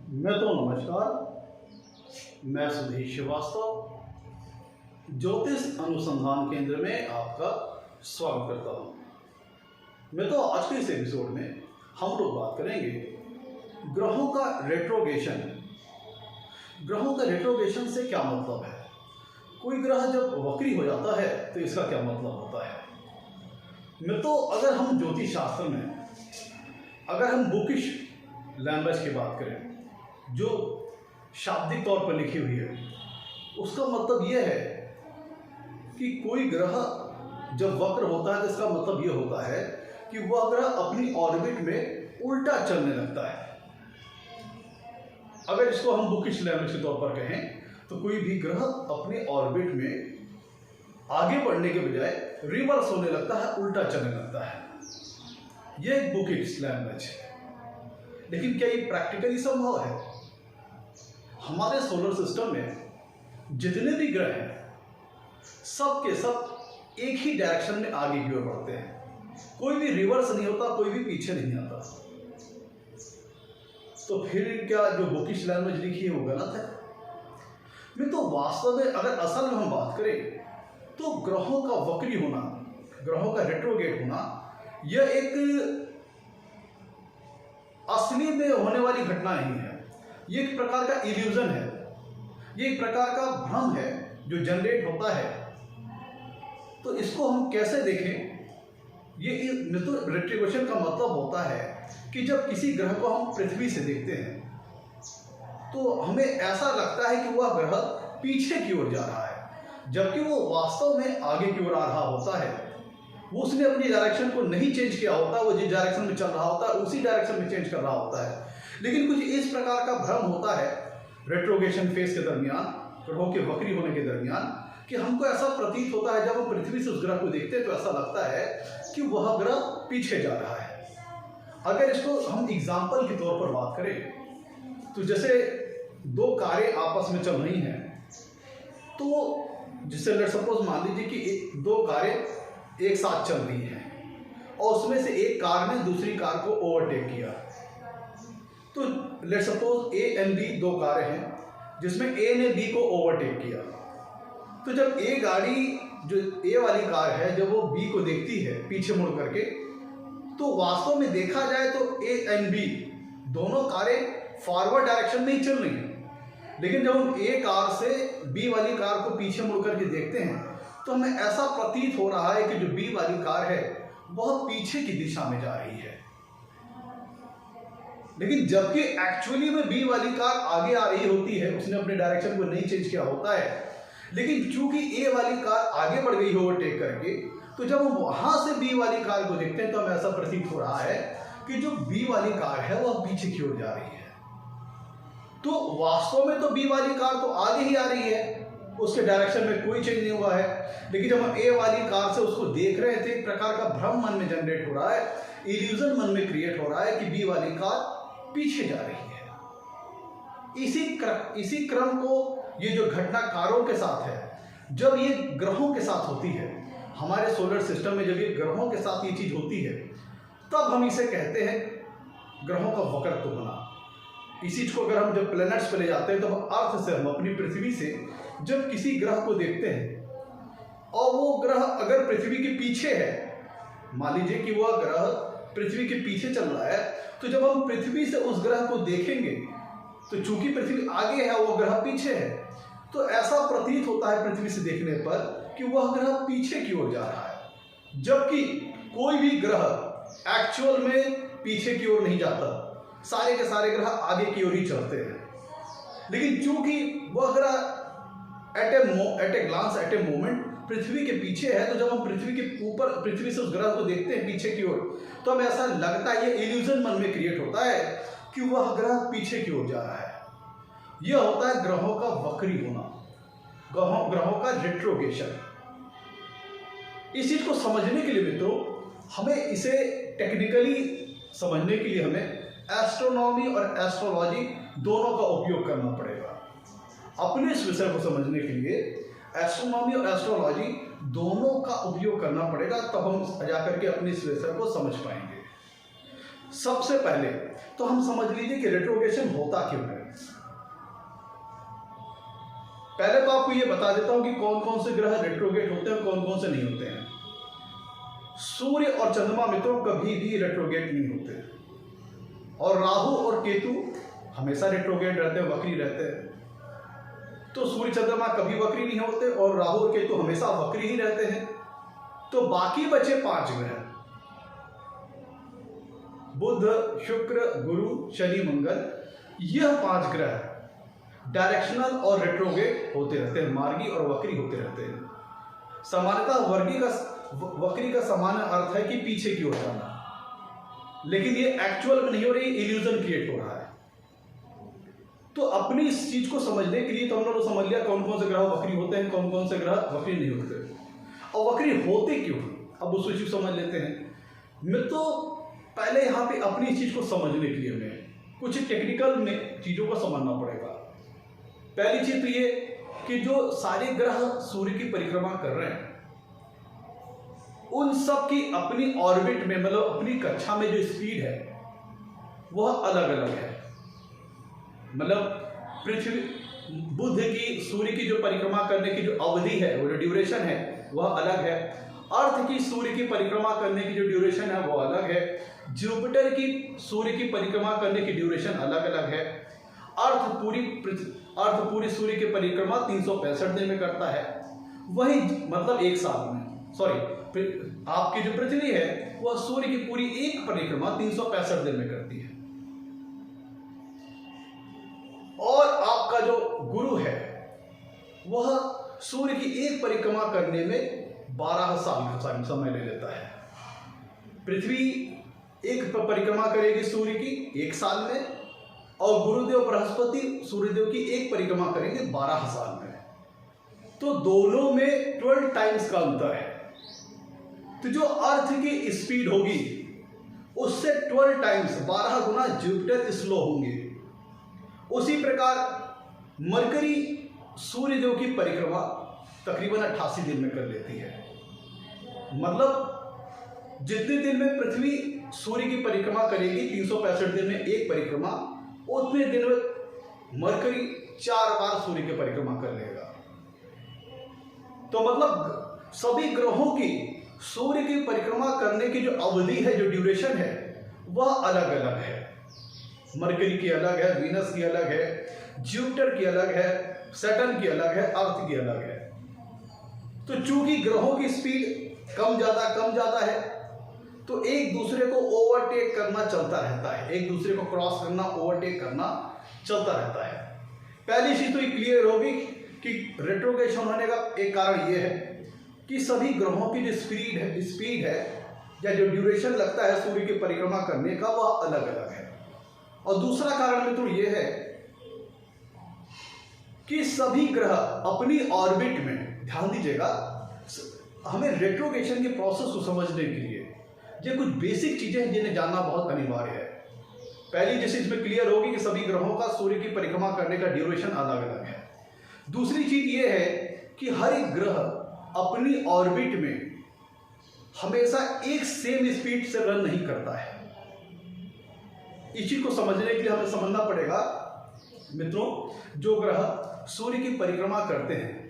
नमस्कार। मैं सुधीर श्रीवास्तव ज्योतिष अनुसंधान केंद्र में आपका स्वागत करता हूँ। आज के इस एपिसोड में हम लोग बात करेंगे ग्रहों का रेट्रोगेशन। ग्रहों का रेट्रोगेशन से क्या मतलब है? कोई ग्रह जब वक्री हो जाता है तो इसका क्या मतलब होता है? अगर हम ज्योतिष शास्त्र में अगर हम बुकिश लैंग्वेज की बात करें जो शाब्दिक तौर पर लिखी हुई है, उसका मतलब यह है कि कोई ग्रह जब वक्र होता है तो इसका मतलब यह होता है कि वह ग्रह अपनी ऑर्बिट में उल्टा चलने लगता है। अगर इसको हम बुकिश लैंग्वेज के तौर पर कहें तो कोई भी ग्रह अपने ऑर्बिट में आगे बढ़ने के बजाय रिवर्स होने लगता है, उल्टा चलने लगता है। यह एक बुकिश लैंग्वेज है। लेकिन क्या ये प्रैक्टिकली संभव है? हमारे सोलर सिस्टम में जितने भी ग्रह हैं सब के सब एक ही डायरेक्शन में आगे की ओर बढ़ते हैं। कोई भी रिवर्स नहीं होता, कोई भी पीछे नहीं आता। तो फिर क्या जो बुकिश लैंग्वेज लिखी है वो गलत है? वास्तव में अगर असल में हम बात करें तो ग्रहों का वक्री होना, ग्रहों का रेट्रोगेट होना, यह एक असली में होने वाली घटना नहीं है। ये एक प्रकार का इल्यूजन है, ये एक प्रकार का भ्रम है जो जनरेट होता है। तो इसको हम कैसे देखें? ये रेट्रोगेशन का मतलब होता है कि जब किसी ग्रह को हम पृथ्वी से देखते हैं तो हमें ऐसा लगता है कि वह ग्रह पीछे की ओर जा रहा है, जबकि वो वास्तव में आगे की ओर आ रहा होता है। वो उसने अपनी डायरेक्शन को नहीं चेंज किया होता, वो जिस डायरेक्शन में चल रहा होता है उसी डायरेक्शन में चेंज कर रहा होता है। लेकिन कुछ इस प्रकार का भ्रम होता है रेट्रोगेशन फेज के दरमियान, ग्रहों के वक्री होने के दरमियान, कि हमको ऐसा प्रतीत होता है जब हम पृथ्वी से उस ग्रह को देखते हैं तो ऐसा लगता है कि वह ग्रह पीछे जा रहा है। अगर इसको हम एग्जाम्पल के तौर पर बात करें तो जैसे दो कारें आपस में चल रही हैं, तो जिससे लेट्स सपोज मान लीजिए कि दो कारें एक साथ चल रही हैं और उसमें से एक कार ने दूसरी कार को ओवरटेक किया। तो let's suppose A and B दो कारें हैं जिसमें ए ने बी को ओवरटेक किया। तो जब ए गाड़ी, जो ए वाली कार है, जब वो बी को देखती है पीछे मुड़ करके, तो वास्तव में देखा जाए तो ए एंड बी दोनों कारें फॉरवर्ड डायरेक्शन में ही चल रही हैं। लेकिन जब हम ए कार से बी वाली कार को पीछे मुड़ करके देखते हैं तो हमें ऐसा प्रतीत हो रहा है कि जो बी वाली कार है बहुत पीछे की दिशा में जा रही है। लेकिन जबकि एक्चुअली में बी वाली कार आगे आ रही होती है, उसने अपने डायरेक्शन को नहीं चेंज किया होता है। लेकिन चूंकि ए वाली कार आगे बढ़ गई है ओवरटेक करके, तो जब हम वहां से बी वाली कार को देखते हैं तो हमें ऐसा प्रतीत हो रहा है कि जो बी वाली कार है वह पीछे की ओर जा रही है। तो वास्तव में तो बी वाली कार तो आगे ही आ रही है, उसके डायरेक्शन में कोई चेंज नहीं हुआ है। लेकिन जब हम ए वाली कार से उसको देख रहे थे, एक प्रकार का भ्रम मन में जनरेट हो रहा है, इल्यूजन मन में क्रिएट हो रहा है कि बी वाली कार पीछे जा रही है। इसी क्रम को ये जो घटना कारों के साथ है, जब ये ग्रहों के साथ होती है, हमारे सोलर सिस्टम में जब ये ग्रहों के साथ ये चीज होती है, तब हम इसे कहते हैं ग्रहों का वक्रत्व होना। इसी चीज को अगर हम जब प्लैनेट्स पे ले जाते हैं तो अर्थ से, हम अपनी पृथ्वी से जब किसी ग्रह को देखते हैं और वो ग्रह अगर पृथ्वी के पीछे है, मान लीजिए कि वह ग्रह पृथ्वी के पीछे चल रहा है, तो जब हम पृथ्वी से उस ग्रह को देखेंगे तो चूंकि पृथ्वी आगे है, वो ग्रह पीछे है, तो ऐसा प्रतीत होता है पृथ्वी से देखने पर कि वह ग्रह पीछे की ओर जा रहा है। जबकि कोई भी ग्रह एक्चुअल में पीछे की ओर नहीं जाता, सारे के सारे ग्रह आगे की ओर ही चलते हैं। लेकिन चूंकि वह ग्रह at a glance, at a moment पृथ्वी के पीछे है, तो जब हम पृथ्वी के ऊपर, पृथ्वी से उस ग्रह को देखते हैं पीछे की ओर, तो हमें ऐसा लगता है, ये इल्यूजन मन में क्रिएट होता है कि वह ग्रह पीछे की ओर जा रहा है। यह होता है ग्रहों का वक्री होना, ग्रहों का रेट्रोगेशन। इस चीज को समझने के लिए हमें इसे टेक्निकली समझने के लिए हमें एस्ट्रोनॉमी और एस्ट्रोलॉजी दोनों का उपयोग करना पड़ेगा। अपने इस विषय को समझने के लिए एस्ट्रोनॉमी और एस्ट्रोलॉजी दोनों का उपयोग करना पड़ेगा, तब हम जाकर के अपने इस विषय को समझ पाएंगे। सबसे पहले तो हम समझ लीजिए कि रेट्रोग्रेशन होता क्यों है। पहले तो आपको ये बता देता हूं कि कौन कौन से ग्रह रेट्रोग्रेट होते हैं, कौन कौन से नहीं होते हैं। सूर्य और चंद्रमा मित्रों कभी भी रेट्रोग्रेट नहीं होते, और राहु और केतु हमेशा रेट्रोग्रेट रहते हैं, वक्री रहते हैं। तो सूर्य चंद्रमा कभी वक्री नहीं होते और राहु और केतु हमेशा वक्री ही रहते हैं। तो बाकी बचे 5 ग्रह, बुध, शुक्र, गुरु, शनि, मंगल, यह 5 ग्रह डायरेक्शनल और रेट्रोग्रेड होते रहते हैं, मार्गी और वक्री होते रहते हैं। सामान्यतः वक्री का सामान्य अर्थ है कि पीछे की ओर जाना, लेकिन ये एक्चुअल में नहीं हो रही, इल्यूजन क्रिएट हो रहा है। तो अपनी इस चीज को समझने के लिए तो हम लोग समझ लिया कौन कौन से ग्रह वक्री होते हैं, कौन कौन से ग्रह वक्री नहीं होते, और वक्री होते क्यों, अब उस चीज को समझ लेते हैं। मित्रों पहले यहाँ पे अपनी चीज को समझने के लिए हमें कुछ टेक्निकल में चीजों को समझना पड़ेगा। पहली चीज तो ये कि जो सारे ग्रह सूर्य की परिक्रमा कर रहे हैं, उन सब की अपनी ऑर्बिट में, मतलब अपनी कक्षा में जो स्पीड है वह अलग अलग है। मतलब पृथ्वी, बुध की सूर्य की जो परिक्रमा करने की जो अवधि है, वो जो ड्यूरेशन है वह अलग है। अर्थ की सूर्य की परिक्रमा करने की जो ड्यूरेशन है वो अलग है। जुपिटर की सूर्य की परिक्रमा करने की ड्यूरेशन अलग अलग है। अर्थ पूरी सूर्य की परिक्रमा 365 दिन में करता है, वही मतलब एक साल में, सॉरी, आपकी जो पृथ्वी है वह सूर्य की पूरी एक परिक्रमा 365 दिन में करती है। और आपका जो गुरु है वह सूर्य की एक परिक्रमा करने में 12 साल का समय ले लेता है। पृथ्वी एक परिक्रमा करेगी सूर्य की 1 साल में, और गुरुदेव बृहस्पति सूर्यदेव की एक परिक्रमा करेंगे 12 साल में। तो दोनों में 12 टाइम्स का अंतर है। तो जो अर्थ की स्पीड होगी उससे 12 टाइम्स, 12 गुना जुपिटर स्लो होंगे। उसी प्रकार मरकरी सूर्यदेव की परिक्रमा तकरीबन 88 दिन में कर लेती है। मतलब जितने दिन में पृथ्वी सूर्य की परिक्रमा करेगी 365 दिन में एक परिक्रमा, उतने दिन में मरकरी 4 बार सूर्य की परिक्रमा कर लेगा। तो मतलब सभी ग्रहों की सूर्य की परिक्रमा करने की जो अवधि है, जो ड्यूरेशन है, वह अलग अलग है। मरकरी की अलग है, वीनस की अलग है, जुपिटर की अलग है, सैटर्न की अलग है, अर्थ की अलग है। तो चूंकि ग्रहों की स्पीड कम ज्यादा है, तो एक दूसरे को ओवरटेक करना चलता रहता है, एक दूसरे को क्रॉस करना, ओवरटेक करना चलता रहता है। पहली चीज तो ये क्लियर होगी कि रेट्रोग्रेशन होने का एक कारण ये है कि सभी ग्रहों की जो स्पीड है या जो ड्यूरेशन लगता है सूर्य की परिक्रमा करने का, वह अलग अलग है। और दूसरा कारण में तो ये है कि सभी ग्रह अपनी ऑर्बिट में, ध्यान दीजिएगा, हमें रेट्रोग्रेशन के प्रोसेस को समझने के लिए ये कुछ बेसिक चीजें हैं जिन्हें जानना बहुत अनिवार्य है। पहली चीज इसमें क्लियर होगी कि सभी ग्रहों का सूर्य की परिक्रमा करने का ड्यूरेशन अलग अलग है। दूसरी चीज ये है कि हर एक ग्रह अपनी ऑर्बिट में हमेशा एक सेम स्पीड से रन नहीं करता है। इस चीज को समझने के लिए हमें समझना पड़ेगा मित्रों, जो ग्रह सूर्य की परिक्रमा करते हैं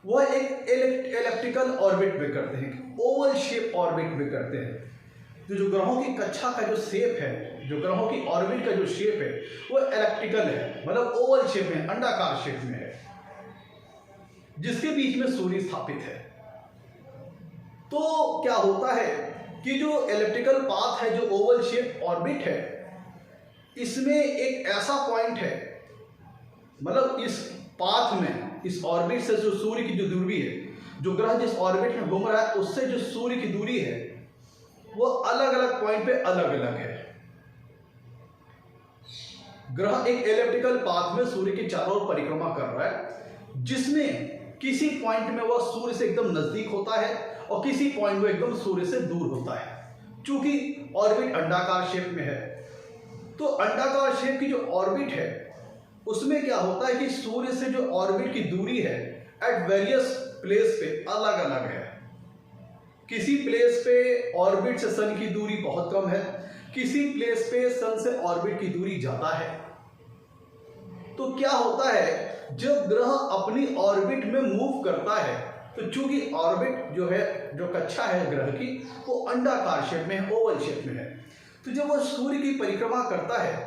वह एक इलेप्टिकल ऑर्बिट में करते हैं, ओवल शेप ऑर्बिट में करते हैं। तो जो ग्रहों की कक्षा का जो शेप है, जो ग्रहों की ऑर्बिट का जो शेप है, वो इलेप्टिकल है, मतलब ओवल शेप में, अंडाकार शेप में है, जिसके बीच में सूर्य स्थापित है। तो क्या होता है कि जो इलेप्टिकल पाथ है, जो ओवल शेप ऑर्बिट है, इसमें एक ऐसा पॉइंट है, मतलब इस पाथ में, इस ऑर्बिट से जो सूर्य की जो दूरी है, जो ग्रह जिस ऑर्बिट में घूम रहा है उससे जो सूर्य की दूरी है, वो अलग अलग पॉइंट पे अलग अलग है। ग्रह एक इलेप्टिकल पाथ में सूर्य के चारों ओर परिक्रमा कर रहा है, जिसमें किसी पॉइंट में वह सूर्य से एकदम नजदीक होता है और किसी पॉइंट में एकदम सूर्य से दूर होता है। चूंकि ऑर्बिट अंडाकार शेप में है, तो अंडाकार शेप की जो ऑर्बिट है उसमें क्या होता है कि सूर्य से जो ऑर्बिट की दूरी है एट वेरियस प्लेस पे अलग अलग है। किसी प्लेस पे ऑर्बिट से सन की दूरी बहुत कम है, किसी प्लेस पे सन से ऑर्बिट की दूरी ज्यादा है, तो क्या होता है जब ग्रह अपनी ऑर्बिट में मूव करता है, तो चूंकि ऑर्बिट जो है, जो कक्षा है ग्रह की, वो अंडाकार शेप में है, ओवल शेप में है, तो जब वो सूर्य की परिक्रमा करता है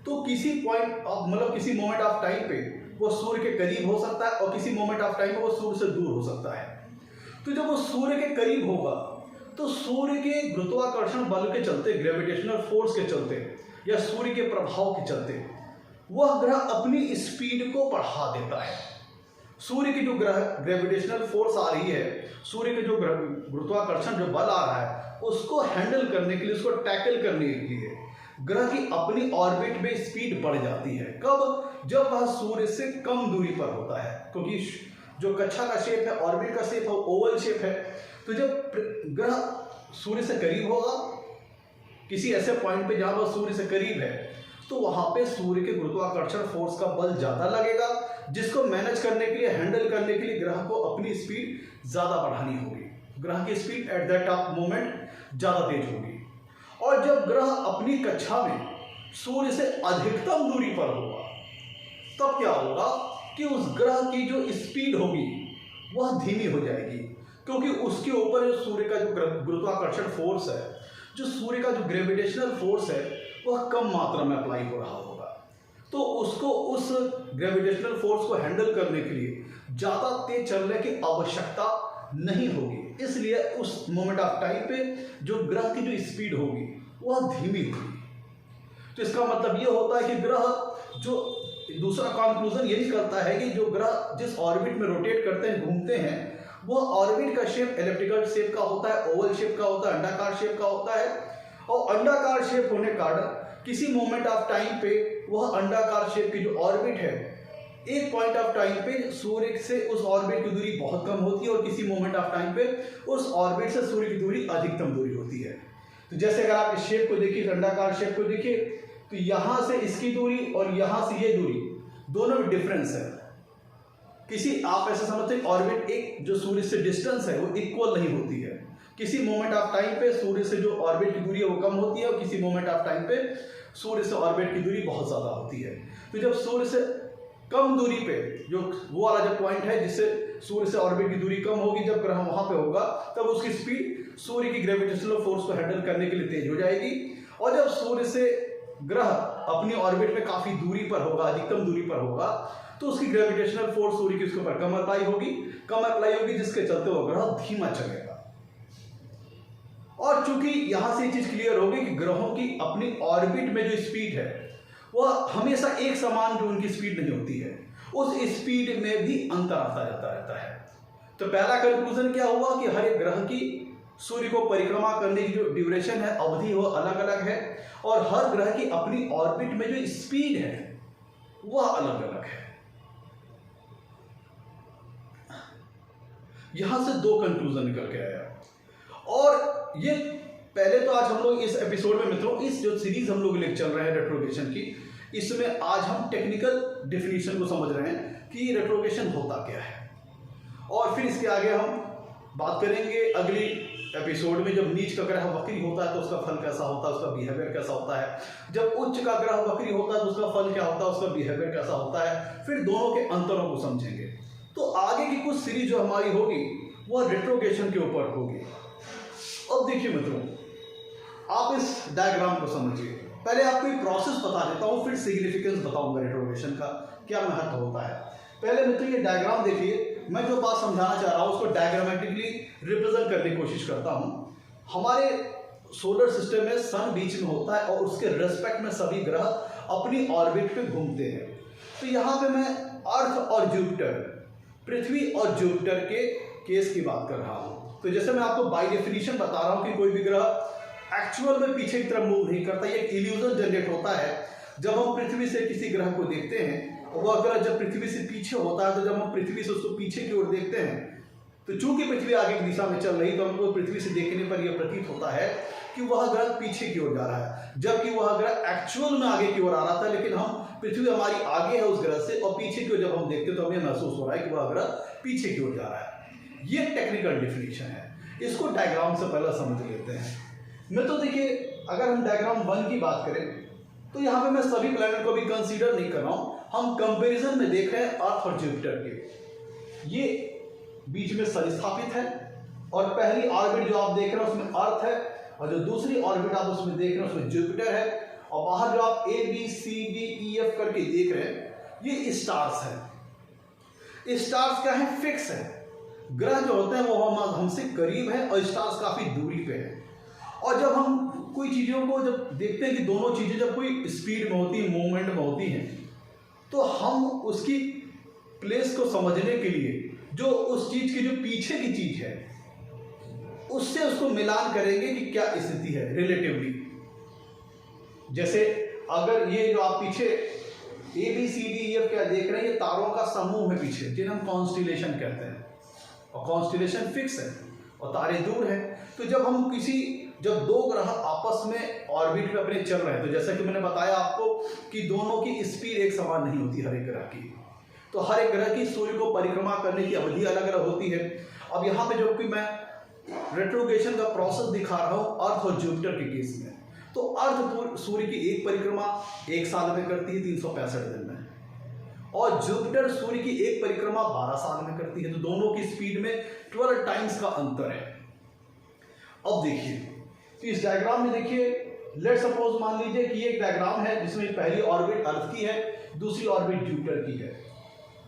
तो किसी पॉइंट ऑफ मतलब किसी मोमेंट ऑफ टाइम पे वो सूर्य के करीब हो सकता है और किसी मोमेंट ऑफ टाइम पे वो सूर्य से दूर हो सकता है। तो जब वो सूर्य के करीब होगा तो सूर्य के गुरुत्वाकर्षण बल के चलते, ग्रेविटेशनल फोर्स के चलते या सूर्य के प्रभाव के चलते वह ग्रह अपनी स्पीड को बढ़ा देता है। सूर्य की जो ग्रेविटेशनल फोर्स आ रही है, सूर्य के जो गुरुत्वाकर्षण जो बल आ रहा है, उसको हैंडल करने के लिए, उसको टैकल करने के लिए ग्रह की अपनी ऑर्बिट में स्पीड बढ़ जाती है। कब? जब वह सूर्य से कम दूरी पर होता है, क्योंकि जो कक्षा का शेप है, ऑर्बिट का शेप है, ओवल शेप है। तो जब ग्रह सूर्य से करीब होगा, किसी ऐसे पॉइंट पे जहां वह सूर्य से करीब है, तो वहां पे सूर्य के गुरुत्वाकर्षण फोर्स का बल ज्यादा लगेगा, जिसको मैनेज करने के लिए, हैंडल करने के लिए ग्रह को अपनी स्पीड ज्यादा बढ़ानी होगी। ग्रह की स्पीड एट दैट मोमेंट ज्यादा तेज होगी। और जब ग्रह अपनी कक्षा में सूर्य से अधिकतम दूरी पर होगा, तब क्या होगा कि उस ग्रह की जो स्पीड होगी वह धीमी हो जाएगी, क्योंकि उसके ऊपर जो सूर्य का जो गुरुत्वाकर्षण फोर्स है, जो सूर्य का जो ग्रेविटेशनल फोर्स है, वह कम मात्रा में अप्लाई हो रहा होगा। तो उसको उस ग्रेविटेशनल फोर्स को हैंडल करने के लिए ज़्यादा तेज चलने की आवश्यकता नहीं होगी। इसलिए उस मोमेंट ऑफ टाइम पे जो ग्रह की जो स्पीड होगी वह धीमी होगी। तो इसका मतलब ये होता है कि ग्रह जो दूसरा कंक्लूजन ये निकलता है कि जो ग्रह जिस ऑर्बिट में रोटेट करते हैं, घूमते हैं, वह ऑर्बिट का शेप एलिप्टिकल शेप का होता है, ओवल शेप का होता है, अंडाकार शेप का होता है। और अंडाकार शेप होने के कारण किसी मोमेंट ऑफ टाइम पे वह अंडाकार शेप की जो ऑर्बिट है, एक पॉइंट ऑफ टाइम पे सूर्य से उस ऑर्बिट की दूरी बहुत कम होती है और किसी मोमेंट ऑफ टाइम पे उस ऑर्बिट से सूर्य की दूरी अधिकतम दूरी होती है। तो जैसे अगर आप इस शेप को देखिए, अंडाकार शेप को देखिए, तो यहां से इसकी दूरी और यहां से ये दूरी दोनों में डिफरेंस है। किसी आप ऐसे समझते हैं ऑर्बिट एक जो सूर्य से डिस्टेंस है वो इक्वल नहीं होती है। किसी मोमेंट ऑफ टाइम पे सूर्य से जो ऑर्बिट की दूरी है वो कम होती है और किसी मोमेंट ऑफ टाइम पे सूर्य से ऑर्बिट की दूरी बहुत ज्यादा होती है। तो जब सूर्य से कम दूरी पे जो वो वाला जो पॉइंट है जिससे सूर्य से ऑर्बिट की दूरी कम होगी, जब ग्रह वहां पे होगा, तब उसकी स्पीड सूर्य की ग्रेविटेशनल फोर्स को हैंडल करने के लिए तेज हो जाएगी। और जब सूर्य से ग्रह अपनी ऑर्बिट में काफी दूरी पर होगा, अधिकतम दूरी पर होगा, तो उसकी ग्रेविटेशनल फोर्स सूर्य की उसके ऊपर कम अप्लाई होगी, जिसके चलते वो ग्रह धीमा चलेगा। और चूंकि यहां से ये चीज क्लियर होगी कि ग्रहों की अपनी ऑर्बिट में जो स्पीड है वह हमेशा एक समान जो उनकी स्पीड नहीं होती है, उस स्पीड में भी अंतर आता रहता है। तो पहला कंक्लूजन क्या हुआ कि हर एक ग्रह की सूर्य को परिक्रमा करने की जो ड्यूरेशन है, अवधि, वो अलग अलग है और हर ग्रह की अपनी ऑर्बिट में जो स्पीड है वह अलग अलग है। यहां से दो कंक्लूजन निकल के आया। और ये पहले तो आज हम लोग इस एपिसोड में मित्रों, इस जो सीरीज हम लोग लेकर चल रहे हैं रेट्रोगेशन की, इसमें आज हम टेक्निकल डेफिनेशन को समझ रहे हैं कि रेट्रोगेशन होता क्या है। और फिर इसके आगे हम बात करेंगे अगली एपिसोड में, जब नीच का ग्रह वक्री होता है तो उसका फल कैसा होता है, उसका बिहेवियर कैसा होता है। जब उच्च का ग्रह वक्री होता है तो उसका फल क्या होता है, उसका बिहेवियर कैसा होता है। फिर दोनों के अंतरों को समझेंगे। तो आगे की कुछ सीरीज जो हमारी होगी वह रेट्रोगेशन के ऊपर होगी। अब देखिए मित्रों, आप इस डायग्राम को समझिए। पहले आपको एक प्रोसेस बता देता हूं, फिर सिग्निफिकेंस बताऊंगा रेट्रोगेशन का क्या महत्व होता है। पहले मित्रों ये डायग्राम देखिए। मैं जो बात समझाना चाह रहा हूं उसको डायग्रामेटिकली रिप्रेजेंट करने की कोशिश करता हूं। हमारे सोलर सिस्टम में सन बीच में होता है और उसके रेस्पेक्ट में सभी ग्रह अपनी ऑर्बिट पे घूमते हैं। तो यहाँ पे मैं अर्थ और जुपिटर, पृथ्वी और जुपिटर के केस की बात कर रहा हूँ। तो जैसे मैं आपको बाय डेफिनेशन बता रहा हूँ कि कोई भी ग्रह एक्चुअल में पीछे की तरफ मूव नहीं करता, ये इल्यूजन जनरेट होता है जब हम पृथ्वी से किसी ग्रह को देखते हैं। वह ग्रह जब पृथ्वी से पीछे होता है, तो जब हम पृथ्वी से उसको पीछे की ओर देखते हैं, तो चूंकि पृथ्वी आगे की दिशा में चल रही, तो हमको पृथ्वी से देखने पर यह प्रतीत होता है कि वह ग्रह पीछे की ओर जा रहा है, जबकि वह ग्रह एक्चुअल में आगे की ओर आ रहा था। लेकिन हम पृथ्वी हमारी आगे है उस ग्रह से, और पीछे की ओर जब हम देखते हैं तो हमें महसूस हो रहा है कि वह ग्रह पीछे की ओर जा रहा है। ये टेक्निकल डेफिनेशन है। इसको डायग्राम से पहले समझ लेते हैं। मैं तो देखिए अगर हम डायग्राम 1 की बात करें तो यहाँ पे मैं सभी प्लैनेट को भी कंसीडर नहीं कर रहा हूँ, हम कंपैरिजन में देख रहे हैं अर्थ और जुपिटर के। ये बीच में सन स्थापित है और पहली ऑर्बिट जो आप देख रहे हैं उसमें अर्थ है और जो दूसरी ऑर्बिट आप उसमें देख रहे हैं उसमें जुपिटर है और बाहर जो आप A B C D E F करके देख रहे हैं ये स्टार्स है। स्टार्स क्या है? फिक्स है। ग्रह जो होते हैं वो हमसे करीब है और स्टार्स काफी दूरी पे है। और जब हम कोई चीजों को जब देखते हैं कि दोनों चीजें जब कोई स्पीड में होती है, मूवमेंट में होती हैं, तो हम उसकी प्लेस को समझने के लिए जो उस चीज की जो पीछे की चीज है उससे उसको मिलान करेंगे कि क्या स्थिति है रिलेटिवली। जैसे अगर ये जो आप पीछे A B C D E F क्या देख रहे हैं, ये तारों का समूह है पीछे, जिन्हें हम कॉन्स्टिलेशन कहते हैं और कॉन्स्टिलेशन फिक्स है और तारे दूर है। तो जब दो ग्रह आपस में ऑर्बिट में अपने चल रहे हैं, तो जैसा कि मैंने बताया आपको कि दोनों की स्पीड एक समान नहीं होती हर एक ग्रह की, तो हर एक ग्रह की सूर्य को परिक्रमा करने की अवधि अलग अलग होती है। अब यहाँ पे जो कि मैं रेट्रोगेशन का प्रोसेस दिखा रहा हूँ अर्थ और जुपिटर के केस में, तो अर्थ सूर्य की एक परिक्रमा 1 साल में करती है 365 दिन में, और जुपिटर सूर्य की एक परिक्रमा 12 साल में करती है। तो दोनों की स्पीड में 12 टाइम्स का अंतर है। अब देखिए, तो इस डायग्राम में देखिए, लेट सपोज मान लीजिए कि ये एक डायग्राम है जिसमें पहली ऑर्बिट अर्थ की है, दूसरी ऑर्बिट जुपिटर की है।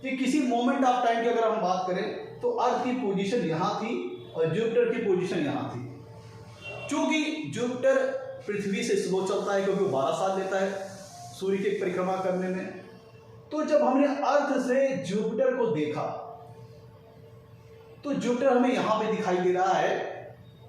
कि किसी मोमेंट ऑफ टाइम की अगर हम बात करें तो अर्थ की पोजीशन यहाँ थी और जुपिटर की पोजीशन यहाँ थी। चूंकि जुपिटर पृथ्वी से स्लो चलता है क्योंकि वो 12 साल लेता है सूर्य की परिक्रमा करने में, तो जब हमने अर्थ से जुपिटर को देखा तो जुपिटर हमें यहाँ पे दिखाई दे रहा है।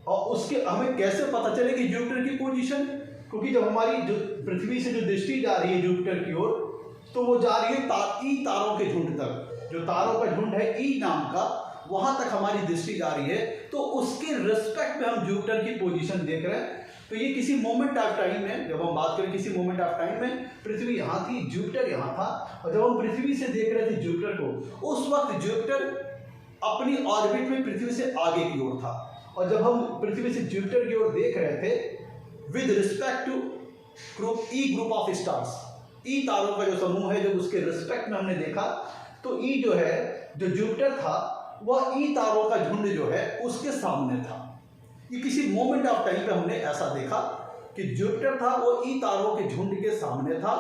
और उसके हमें कैसे पता चलेगी जुपिटर की पोजीशन? क्योंकि जब हमारी जो पृथ्वी से जो दृष्टि जा रही है जुपिटर की ओर, तो वो जा रही है ई तारों के झुंड तक, जो तारों का झुंड है ई नाम का, वहां तक हमारी दृष्टि जा रही है। तो उसके रिस्पेक्ट में हम जुपिटर की पोजीशन देख रहे हैं। तो ये किसी मोमेंट ऑफ टाइम में, जब हम बात करें किसी मोमेंट ऑफ टाइम में, पृथ्वी यहाँ थी, जुपिटर यहाँ था, और जब हम पृथ्वी से देख रहे थे जुपिटर को, उस वक्त जुपिटर अपनी ऑर्बिट में पृथ्वी से आगे की ओर था। और जब हम पृथ्वी से जुपिटर की ओर देख रहे थे with respect to group of stars, ई तारों का जो समूह है, जब उसके रिस्पेक्ट में हमने देखा तो ई जो है, जो जुपिटर था, वह ई तारों का झुंड जो है उसके सामने था। ये किसी मोमेंट ऑफ टाइम पे हमने ऐसा देखा कि जुपिटर था वो ई तारों के झुंड के सामने था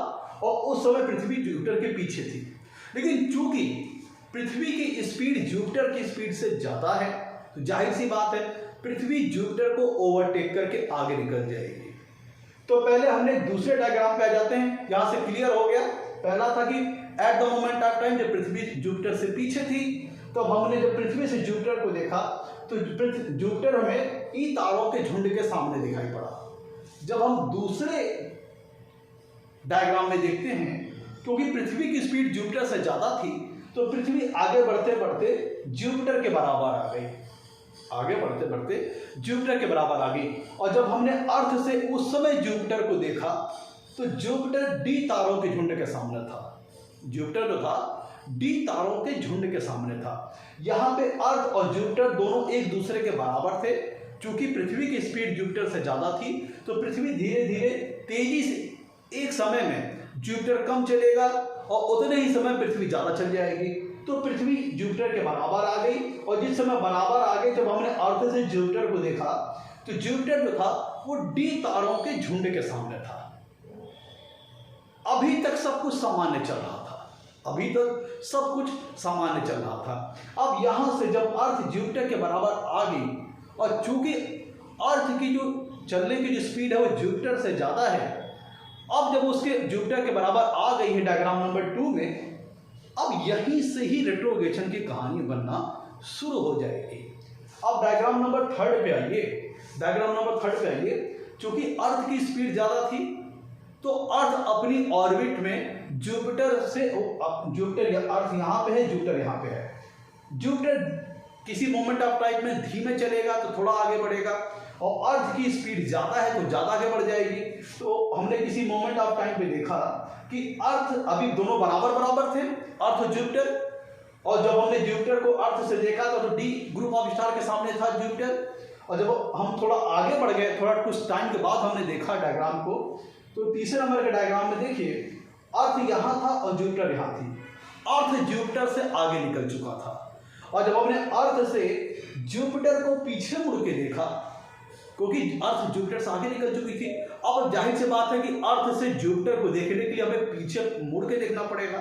और उस समय पृथ्वी जुपिटर के पीछे थी। लेकिन चूंकि पृथ्वी की स्पीड जुपिटर की स्पीड से ज्यादा है, तो जाहिर सी बात है पृथ्वी जुपिटर को ओवरटेक करके आगे निकल जाएगी। तो पहले हमने दूसरे डायग्राम पे आ जाते हैं। यहां से क्लियर हो गया, पहला था कि at the moment of time जब पृथ्वी जुपिटर से पीछे थी, तो हमने जब पृथ्वी से जुपिटर को देखा तो जुपिटर हमें ई तारों के झुंड के सामने दिखाई पड़ा। जब हम दूसरे डायग्राम में देखते हैं, क्योंकि पृथ्वी की स्पीड जुपिटर से ज्यादा थी, तो पृथ्वी आगे बढ़ते बढ़ते जुपिटर के बराबर आ गई, आगे बढ़ते बढ़ते जुपिटर के बराबर आ गई। और जब हमने अर्थ से उस समय जुपिटर को देखा तो जुपिटर डी तारों के झुंड के सामने था। जुपिटर जो था डी तारों के झुंड के सामने था। यहाँ पे अर्थ और जुपिटर दोनों एक दूसरे के बराबर थे। चूंकि पृथ्वी की स्पीड जुपिटर से ज्यादा थी, तो पृथ्वी धीरे धीरे तेजी से एक समय में जुपिटर कम चलेगा और उतने ही समय पृथ्वी ज्यादा चल जाएगी। तो पृथ्वी जुपिटर के बराबर आ गई, और जिस समय बराबर आ गई, जब हमने अर्थ से जुपिटर को देखा तो जुपिटर जो था वो डी तारों के झुंड के सामने था। अभी तक सब कुछ सामान्य चल रहा था, अभी तक सब कुछ सामान्य चल रहा था। अब यहां से जब अर्थ जुपिटर के बराबर आ गई, और चूंकि अर्थ की जो चलने की जो स्पीड है वो जुपिटर से ज्यादा है, अब जब उसके जुपिटर के बराबर आ गई है डायग्राम नंबर 2 में, अब यहीं से ही रेट्रोगेशन की कहानी बनना शुरू हो जाएगी। अब डायग्राम नंबर 3 पे आइए। डायग्राम नंबर 3 पे आइए। चूंकि अर्थ की स्पीड ज्यादा थी, तो अर्थ अपनी ऑर्बिट में जुपिटर से, जुपिटर अर्थ यहाँ पे है, जुपिटर यहाँ पे है। जुपिटर किसी मोमेंट ऑफ टाइम में धीमे चलेगा तो थोड़ा आगे बढ़ेगा, और अर्थ की स्पीड ज्यादा है तो ज्यादा आगे बढ़ जाएगी। तो हमने किसी मोमेंट ऑफ टाइम पे देखा कि अर्थ, अभी दोनों बराबर बराबर थे, अर्थ और जुपिटर, और जब हमने जुपिटर को अर्थ से देखा तो डी ग्रुप ऑफ स्टार के सामने था जुपिटर, और जब हम थोड़ा आगे बढ़ गए, थोड़ा कुछ टाइम के बाद हमने देखा डायग्राम को, तो तीसरे नंबर के डायग्राम में देखिए अर्थ यहाँ था और जुपिटर यहाँ थी। अर्थ जुपिटर से आगे निकल चुका था, और जब हमने अर्थ से जुपिटर को पीछे मुड़ के देखा, क्योंकि अर्थ जुपिटर से आगे निकल चुकी थी, अब जाहिर सी बात है कि अर्थ से जुपिटर को देखने के लिए हमें पीछे मुड़ के देखना पड़ेगा।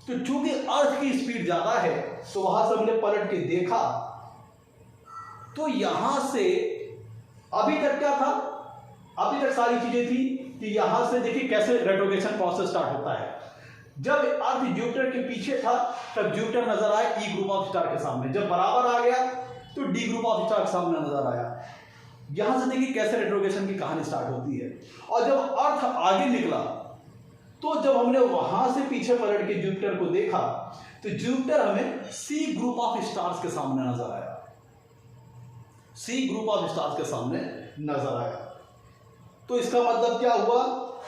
तो चूंकि अर्थ की स्पीड ज्यादा है, तो वहां से हमने पलट के देखा, तो यहां से अभी तक क्या था, अभी तक सारी चीजें थी कि यहां से देखिए कैसे रेट्रोग्रेशन प्रोसेस स्टार्ट होता है। जब अर्थ जुपिटर के पीछे था तब जुपिटर नजर आया ई ग्रुप ऑफ स्टार के सामने, जब बराबर आ गया तो डी ग्रुप ऑफ स्टार के सामने नजर आया। यहां से देखिए कैसे रेट्रोग्रेशन की कहानी स्टार्ट होती है। और जब अर्थ आगे निकला, तो जब हमने वहां से पीछे पलट के जुपिटर को देखा, तो जुपिटर हमें सी ग्रुप ऑफ स्टार्स के सामने नजर आया, सी ग्रुप ऑफ स्टार्स के सामने नजर आया। तो इसका मतलब क्या हुआ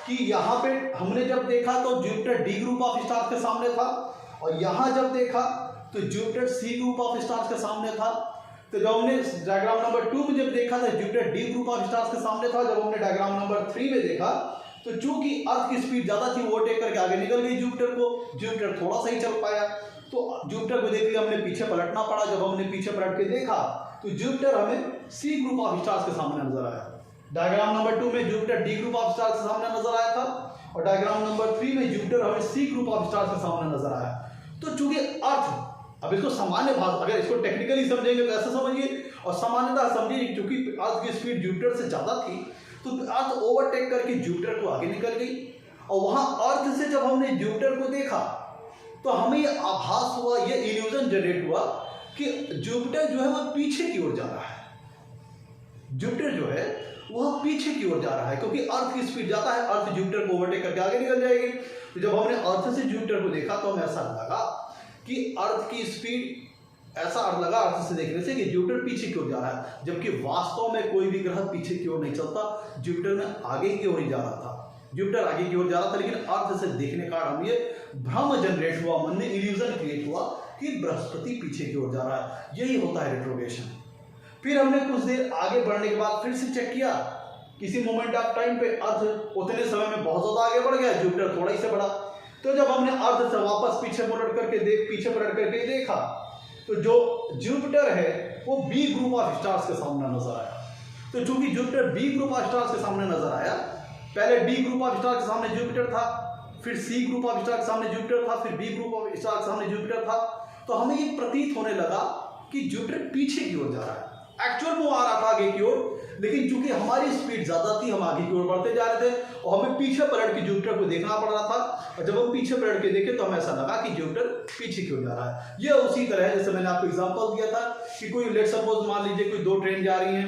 कि यहां पे हमने जब देखा तो Jupiter D group of stars के सामने था, और यहां जब देखा तो Jupiter C group of stars के सामने था। तो जब हमने डायग्राम नंबर 2 में जब देखा था Jupiter D group of stars के सामने था, जब हमने डायग्राम नंबर 3 में देखा तो चूंकि अर्थ की स्पीड ज्यादा थी, ओवरटेक करके आगे निकल गई जुपिटर को, जुपिटर थोड़ा सा ही चल पाया, तो जुपिटर को देख लिया हमने, पीछे पलटना पड़ा। जब हमने पीछे पलट के देखा तो जुपिटर हमें सी ग्रुप ऑफ स्टार्स के सामने नजर आया। डायग्राम नंबर 2 में Jupiter D group of stars के सामने नजर आया था, और डायग्राम नंबर 3 में जुपिटर हमें सी ग्रुप ऑफ स्टार्स के सामने नजर आया। तो चूंकि अर्थ, अब इसको सामान्य भाषा, अगर इसको टेक्निकली समझेंगे तो ऐसे समझिए, और सामान्यतः समझिए क्योंकि अर्थ की स्पीड जुपिटर से ज्यादा थी, तो अर्थ ओवरटेक करके जुपिटर को आगे निकल गई। और वहां अर्थ से जब हमने जुपिटर को देखा तो हमें ये आभास हुआ, ये इल्यूजन जनरेट हुआ कि जुपिटर जो है वो पीछे की ओर जा रहा है, जुपिटर जो है वह पीछे की ओर जा रहा है, क्योंकि अर्थ की स्पीड ज्यादा है, अर्थ जुपिटर को ओवरटेक करके आगे निकल जाएगी। तो जब हमने अर्थ से जुपिटर को देखा तो हमें ऐसा लगा कि अर्थ की स्पीड, ऐसा लगा अर्थ से देखने से कि जुपिटर पीछे की ओर जा रहा है, जबकि वास्तव में कोई भी ग्रह पीछे की ओर नहीं चलता, जुपिटर में आगे की ओर ही जा रहा था, जुपिटर आगे की ओर जा रहा था। लेकिन अर्थ से देखने का हमें ये भ्रम जनरेट हुआ, मन में इल्यूजन क्रिएट हुआ कि बृहस्पति पीछे की ओर जा रहा है। यही होता है रेट्रोग्रेशन। फिर हमने कुछ देर आगे बढ़ने के बाद फिर से चेक किया, किसी मोमेंट ऑफ टाइम पे अर्थ उतने समय में बहुत ज्यादा आगे बढ़ गया, जुपिटर थोड़ा ही से बढ़ा। तो जब हमने अर्थ से वापस पीछे पलट करके देखा, तो जो जुपिटर है वो बी ग्रुप ऑफ स्टार्स के सामने नजर आया। तो चूंकि Jupiter B group of stars के सामने नजर आया, पहले डी ग्रुप ऑफ स्टार के सामने जुपिटर था, फिर सी ग्रुप ऑफ स्टार के सामने जुपिटर था, फिर बी ग्रुप ऑफ स्टार के सामने जुपिटर था। तो हमें ये प्रतीत होने लगा कि जुपिटर पीछे की ओर जा रहा है, एक्चुअल में आ रहा था आगे की ओर, लेकिन चूंकि हमारी स्पीड ज्यादा थी, हम आगे की ओर बढ़ते जा रहे थे और हमें पीछे पलट के जुपिटर को देखना पड़ रहा था। और जब हम पीछे पलट के देखे तो हमें ऐसा लगा कि जुपिटर पीछे की ओर जा रहा है। यह उसी तरह है जैसे मैंने आपको एग्जांपल दिया था कि कोई लेट सपोज मान लीजिए कोई दो ट्रेन जा रही हैं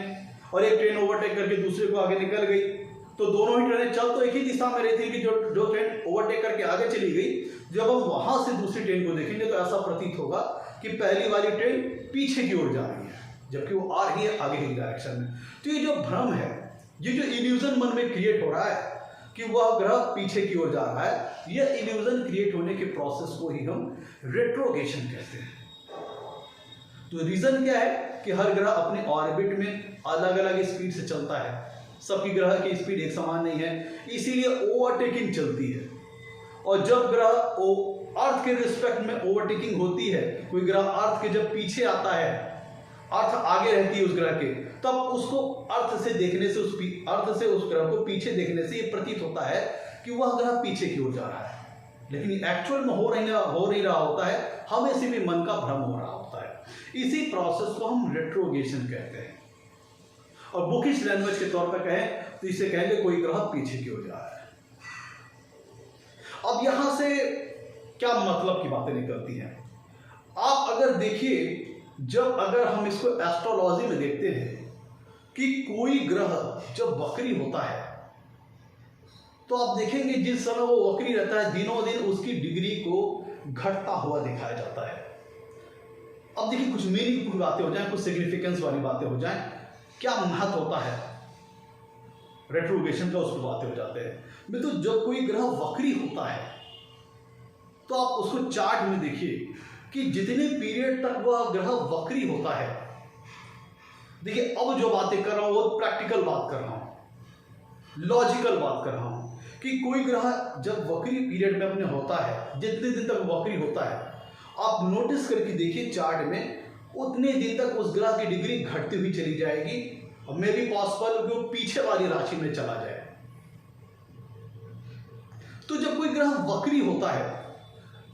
और एक ट्रेन ओवरटेक करके दूसरे को आगे निकल गई, तो दोनों ही ट्रेनें चल तो एक ही दिशा में रही थी कि जो ट्रेन ओवरटेक करके आगे चली गई, जब हम वहां से दूसरी ट्रेन को देखेंगे तो ऐसा प्रतीत होगा कि पहली वाली ट्रेन पीछे की ओर जा रही है, जबकि वो आ रही है आगे की डायरेक्शन में। तो ये जो भ्रम है, ये जो इल्यूजन मन में क्रिएट हो रहा है कि वह ग्रह पीछे की ओर जा रहा है, यह इल्यूजन क्रिएट होने के प्रोसेस को ही हम रेट्रोगेशन कहते हैं। तो रीजन क्या है कि हर ग्रह अपने ऑर्बिट में अलग अलग स्पीड से चलता है, सबकी ग्रह की स्पीड एक समान नहीं है, इसीलिए ओवरटेकिंग चलती है। और जब ग्रह अर्थ के रिस्पेक्ट में ओवरटेकिंग होती है, कोई ग्रह अर्थ के जब पीछे आता है, अर्थ आगे रहती है उस ग्रह के, तब उसको अर्थ से देखने से अर्थ से उस ग्रह को पीछे देखने से ये प्रतीत होता है कि वह ग्रह पीछे की ओर जा रहा है, लेकिन एक्चुअल में हो नहीं रहा होता है, हमें सिर्फ मन का भ्रम हो रहा होता है। इसी प्रोसेस को हम रेट्रोगेशन कहते हैं, और बुकिश लैंग्वेज के तौर पर कहें तो इसे कहेंगे कोई ग्रह पीछे की ओर जा रहा है। अब यहां से क्या मतलब की बातें निकलती हैं, आप अगर देखिए, जब अगर हम इसको एस्ट्रोलॉजी में देखते हैं कि कोई ग्रह जब वक्री होता है, तो आप देखेंगे जिस समय वो वक्री रहता है, दिनों दिन उसकी डिग्री को घटता हुआ दिखाया जाता है। अब देखिए, कुछ मीनिंगफुल बातें हो जाएं, कुछ सिग्निफिकेंस वाली बातें हो जाएं, क्या महत्व होता है रेट्रोगेशन का, उस पर बातें हो जाते हैं। तो जब कोई ग्रह वक्री होता है तो आप उसको चार्ट में देखिए कि जितने पीरियड तक वह ग्रह वक्री होता है, देखिए अब जो बातें कर रहा हूं वो प्रैक्टिकल बात कर रहा हूं, लॉजिकल बात कर रहा हूं कि कोई ग्रह जब वक्री पीरियड में अपने होता है, जितने दिन तक वक्री होता है, आप नोटिस करके देखिए चार्ट में, उतने दिन तक उस ग्रह की डिग्री घटती हुई चली जाएगी और मे बी पॉसिबल कि वो पीछे वाली राशि में चला जाए। तो जब कोई ग्रह वक्री होता है,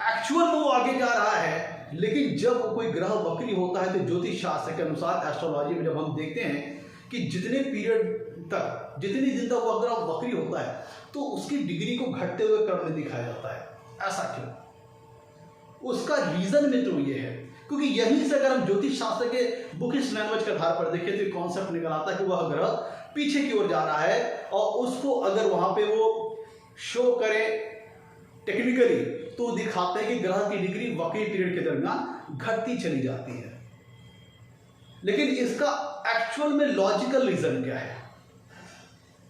एक्चुअल में वो आगे जा रहा है, लेकिन जब कोई ग्रह वक्री होता है तो ज्योतिष शास्त्र के अनुसार, एस्ट्रोलॉजी में जब हम देखते हैं कि जितने पीरियड तक, जितने दिन तक वो ग्रह वक्री होता है तो उसकी डिग्री को घटते हुए क्रम में दिखाया जाता है। ऐसा क्यों? उसका रीजन मित्रों ये है क्योंकि यहीं से अगर हम ज्योतिष शास्त्र के बुकिश लैंग्वेज के आधार पर देखें तो कॉन्सेप्ट निकल आता है कि वह ग्रह पीछे की ओर जा रहा है और उसको अगर वहां पे वो शो करे टेक्निकली तो दिखाते हैं कि ग्रह की डिग्री वक्री पीरियड के दरमियान घटती चली जाती है। लेकिन इसका एक्चुअल में लॉजिकल रीजन क्या है,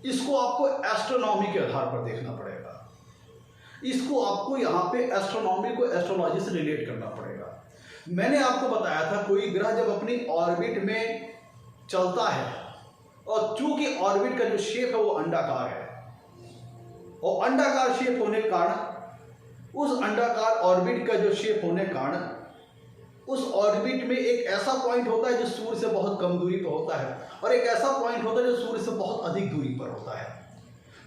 इसको आपको एस्ट्रोनॉमी के आधार पर देखना पड़ेगा। इसको आपको यहाँ पे एस्ट्रोनॉमी को एस्ट्रोलॉजी से रिलेट करना पड़ेगा। मैंने आपको बताया था कोई ग्रह जब अपनी ऑर्बिट में चलता है और चूंकि ऑर्बिट का जो शेप है वो अंडाकार है और अंडाकार शेप होने के कारण, उस अंडाकार ऑर्बिट का जो शेप होने के कारण उस ऑर्बिट में एक ऐसा पॉइंट होता है जो सूर्य से बहुत कम दूरी पर होता है और एक ऐसा पॉइंट होता है जो सूर्य से बहुत अधिक दूरी पर होता है।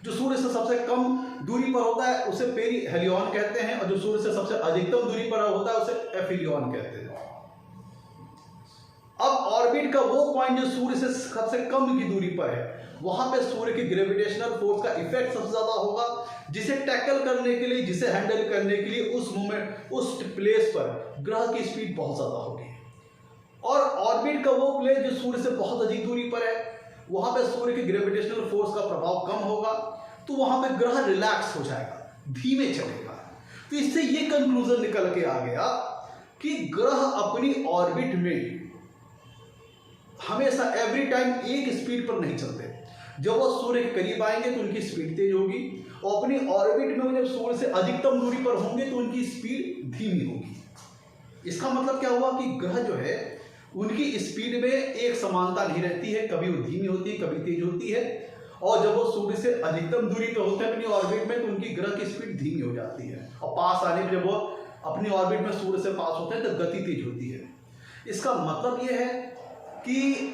जो सूर्य से सबसे कम दूरी पर होता है उसे पेरिहेलियन कहते हैं और जो सूर्य से सबसे अधिकतम दूरी पर होता है उसे एफिलियन कहते हैं। अब ऑर्बिट का वो पॉइंट जो सूर्य से सबसे कम की दूरी पर है, वहां पे सूर्य की ग्रेविटेशनल फोर्स का इफेक्ट सबसे ज्यादा होगा, जिसे टैकल करने के लिए, जिसे हैंडल करने के लिए उस मोमेंट, उस प्लेस पर ग्रह की स्पीड बहुत ज्यादा होगी। और ऑर्बिट का वो प्लेस जो सूर्य से बहुत अधिक दूरी पर है, वहां पे सूर्य की ग्रेविटेशनल फोर्स का प्रभाव कम होगा, तो वहां पे ग्रह रिलैक्स हो जाएगा, धीमे चलेगा। तो इससे ये कंक्लूजन निकल के आ गया कि ग्रह अपनी ऑर्बिट में हमेशा एवरी टाइम एक स्पीड पर नहीं चलते। जब वो सूर्य के करीब आएंगे तो उनकी स्पीड तेज होगी और अपनी ऑर्बिट में जब सूर्य से अधिकतम दूरी पर होंगे तो उनकी स्पीड धीमी होगी। इसका मतलब क्या हुआ कि ग्रह जो है उनकी स्पीड में एक समानता नहीं रहती है, कभी वो धीमी होती है, कभी तेज होती है। और जब वो सूर्य से अधिकतम दूरी पर होते हैं अपनी ऑर्बिट में तो उनकी ग्रह की स्पीड धीमी हो जाती है और पास आने में जब वो अपनी ऑर्बिट में सूर्य से पास होते हैं तो गति तेज होती है। इसका मतलब ये है कि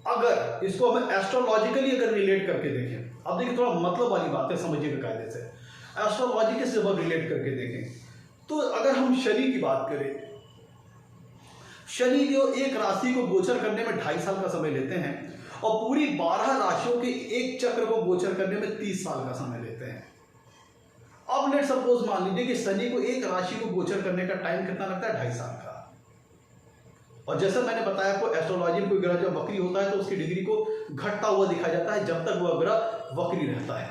अगर इसको हम एस्ट्रोलॉजिकली अगर रिलेट करके देखें, अब देखिए थोड़ा मतलब वाली बात है, समझिएगा कायदे से, एस्ट्रोलॉजी के से रिलेट करके देखें तो अगर हम शनि की बात करें, शनि जो एक राशि को गोचर करने में 2.5 साल का समय लेते हैं और पूरी 12 राशियों के एक चक्र को गोचर करने में 30 साल का समय लेते हैं। अब लेट सपोज मान लीजिए कि शनि को एक राशि को गोचर करने का टाइम कितना लगता है, 2.5 साल का। और जैसा मैंने बताया आपको, एस्ट्रोलॉजी में कोई ग्रह जब वक्री होता है तो उसकी डिग्री को घटता हुआ दिखाया जाता है जब तक वह ग्रह वक्री रहता है।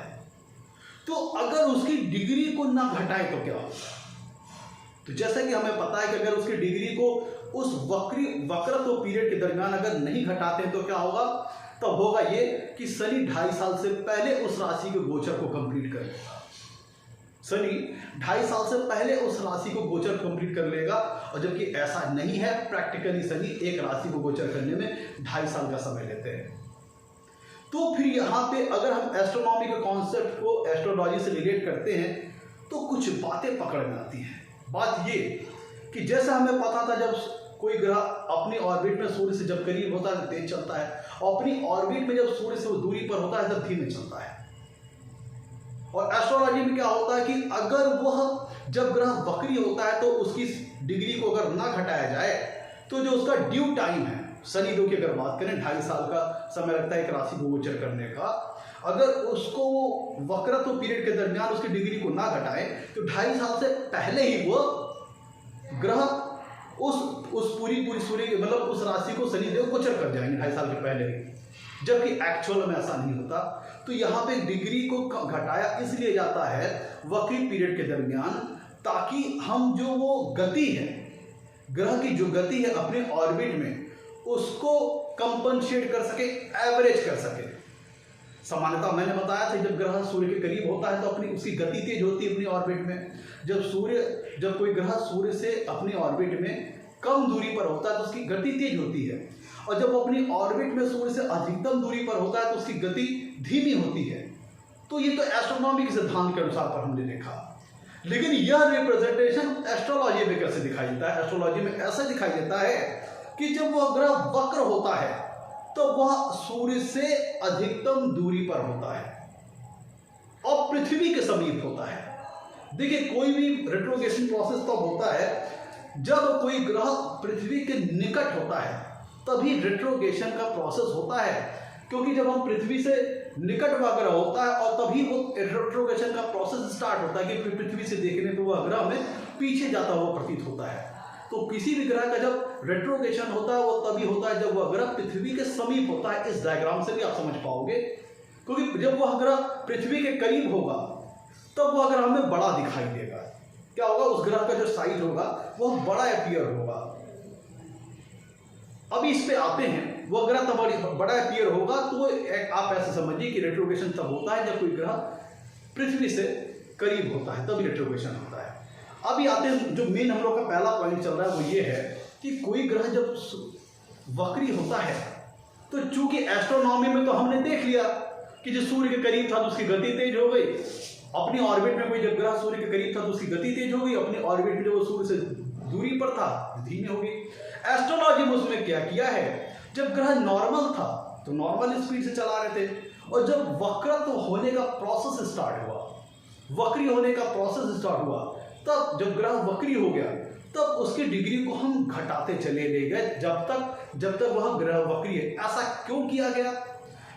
तो अगर उसकी डिग्री को ना घटाए तो क्या होगा? तो जैसा कि हमें पता है कि अगर उसकी डिग्री को उस वक्रत्व पीरियड के दरमियान अगर नहीं घटाते तो क्या होगा? तब होगा ये कि शनि 2.5 साल से पहले उस राशि के गोचर को कंप्लीट कर लेगा। शनि 2.5 साल से पहले उस राशि को गोचर कंप्लीट कर लेगा और जबकि ऐसा नहीं है, प्रैक्टिकली शनि एक राशि को गोचर करने में 2.5 साल का समय लेते हैं। तो फिर यहाँ पे अगर हम एस्ट्रोनॉमी के कॉन्सेप्ट को एस्ट्रोलॉजी से रिलेट करते हैं तो कुछ बातें पकड़ में आती हैं। बात ये कि जैसा हमें पता था जब कोई ग्रह अपनी ऑर्बिट में सूर्य से जब करीब होता है तो तेज चलता है और अपनी ऑर्बिट में जब सूर्य से दूरी पर होता है तब धीमे चलता है। और एस्ट्रोलॉजी में क्या होता है कि अगर वह जब ग्रह वक्री होता है तो उसकी डिग्री को अगर ना घटाया जाए तो जो उसका ड्यू टाइम है, शनि दो की अगर बात करें 2.5 साल का समय लगता है एक राशि को गोचर करने का, अगर उसको वक्रत्व पीरियड के दरमियान उसकी डिग्री को ना घटाए तो 2.5 साल से पहले ही वो ग्रह उस पूरी सूर्य मतलब उस राशि को शनि देव गोचर कर जाएंगे 2.5 साल के पहले ही, जबकि एक्चुअल में ऐसा नहीं होता। तो यहाँ पे डिग्री को घटाया इसलिए जाता है वक्री पीरियड के दरमियान ताकि हम जो वो गति है, ग्रह की जो गति है अपने ऑर्बिट में, उसको कंपनसेट कर सके, एवरेज कर सके। सामान्यतः मैंने बताया था जब ग्रह सूर्य के करीब होता है तो अपनी उसकी गति तेज होती है अपनी ऑर्बिट में। जब कोई ग्रह सूर्य से अपनी ऑर्बिट में कम दूरी पर होता है तो उसकी गति तेज होती है। और जब वो अपनी ऑर्बिट में सूर्य से अधिकतम दूरी पर होता है तो उसकी गति धीमी होती है। तो ये तो एस्ट्रोनॉमी के सिद्धांत के अनुसार पर हमने देखा। लेकिन यह रिप्रेजेंटेशन एस्ट्रोलॉजी में कैसे दिखाई देता है? एस्ट्रोलॉजी में ऐसा दिखाई देता है कि जब वह ग्रह वक्र होता है तो वह सूर्य से अधिकतम दूरी पर होता है और पृथ्वी के समीप होता है। देखिए, कोई भी रेट्रोग्रेशन प्रोसेस तब होता है जब कोई ग्रह पृथ्वी के निकट होता है, तभी रेट्रोग्रेशन का प्रोसेस होता है। क्योंकि जब हम पृथ्वी से निकट वह ग्रह होता है और तभी वो रेट्रोग्रेशन का प्रोसेस स्टार्ट होता है कि पृथ्वी से देखने तो वह ग्रह हमें पीछे जाता हुआ प्रतीत होता है। तो किसी भी ग्रह का जब रेट्रोग्रेशन होता है वो तभी होता है जब वह ग्रह पृथ्वी के समीप होता है। इस डायग्राम से भी आप समझ पाओगे, क्योंकि जब वह ग्रह पृथ्वी के करीब होगा तब वह ग्रह हमें बड़ा दिखाई देगा। क्या होगा? उस ग्रह का जो साइज होगा वह बड़ा अपीयर होगा। अभी इस पे आते हैं, वह ग्रह तब बड़ा अपीयर होगा तो आप ऐसे समझिए कि रेट्रोग्रेशन तब होता है जब कोई ग्रह पृथ्वी से करीब होता है, तभी रेट्रोग्रेशन होता है। अभी आते हैं, जो मेन हम लोग का पहला पॉइंट चल रहा है वो ये है कि कोई ग्रह जब वक्री होता है तो चूंकि एस्ट्रोनॉमी में तो हमने देख लिया कि जो सूर्य के करीब था तो उसकी गति तेज हो गई, अपनी ऑर्बिट में कोई जब ग्रह सूर्य के करीब था तो उसकी गति तेज हो गई, अपनी ऑर्बिट में जो सूर्य से दूरी पर था धीमी हो गई। एस्ट्रोलॉजी में उसमें क्या किया है, जब ग्रह नॉर्मल था तो नॉर्मल स्पीड से चला रहे थे, और जब वक्रत्व होने का प्रोसेस स्टार्ट हुआ, वक्री होने का प्रोसेस स्टार्ट हुआ, तब जब ग्रह वक्री हो गया तब उसकी डिग्री को हम घटाते चले ले गए जब तक वह ग्रह वक्री है। ऐसा क्यों किया गया?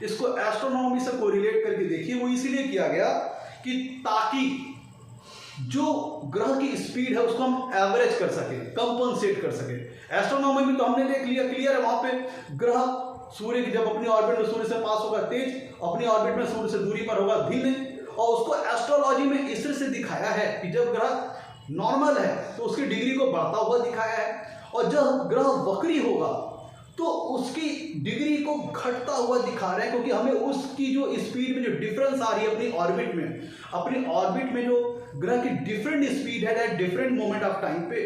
इसको एस्ट्रोनॉमी से कोरिलेट करके देखिए। वो इसीलिए किया गया कि ताकि जो ग्रह की स्पीड है उसको हम एवरेज कर सके, कंपनसेट कर सके। एस्ट्रोनॉमी में तो हमने देख लिया, क्लियर है, वहां पे ग्रह सूर्य की जब अपनी ऑर्बिट में सूर्य से पास होगा तेज, अपनी ऑर्बिट में सूर्य से दूरी पर होगा धीमे। और उसको एस्ट्रोलॉजी में इस तरह से दिखाया है कि जब ग्रह नॉर्मल है तो उसकी डिग्री को बढ़ता हुआ दिखाया है, और जब ग्रह वक्री होगा तो उसकी डिग्री को घटता हुआ दिखा रहे हैं, क्योंकि हमें उसकी जो स्पीड में जो डिफरेंस आ रही है अपनी ऑर्बिट में जो ग्रह की डिफरेंट स्पीड है eight different moment of time पे,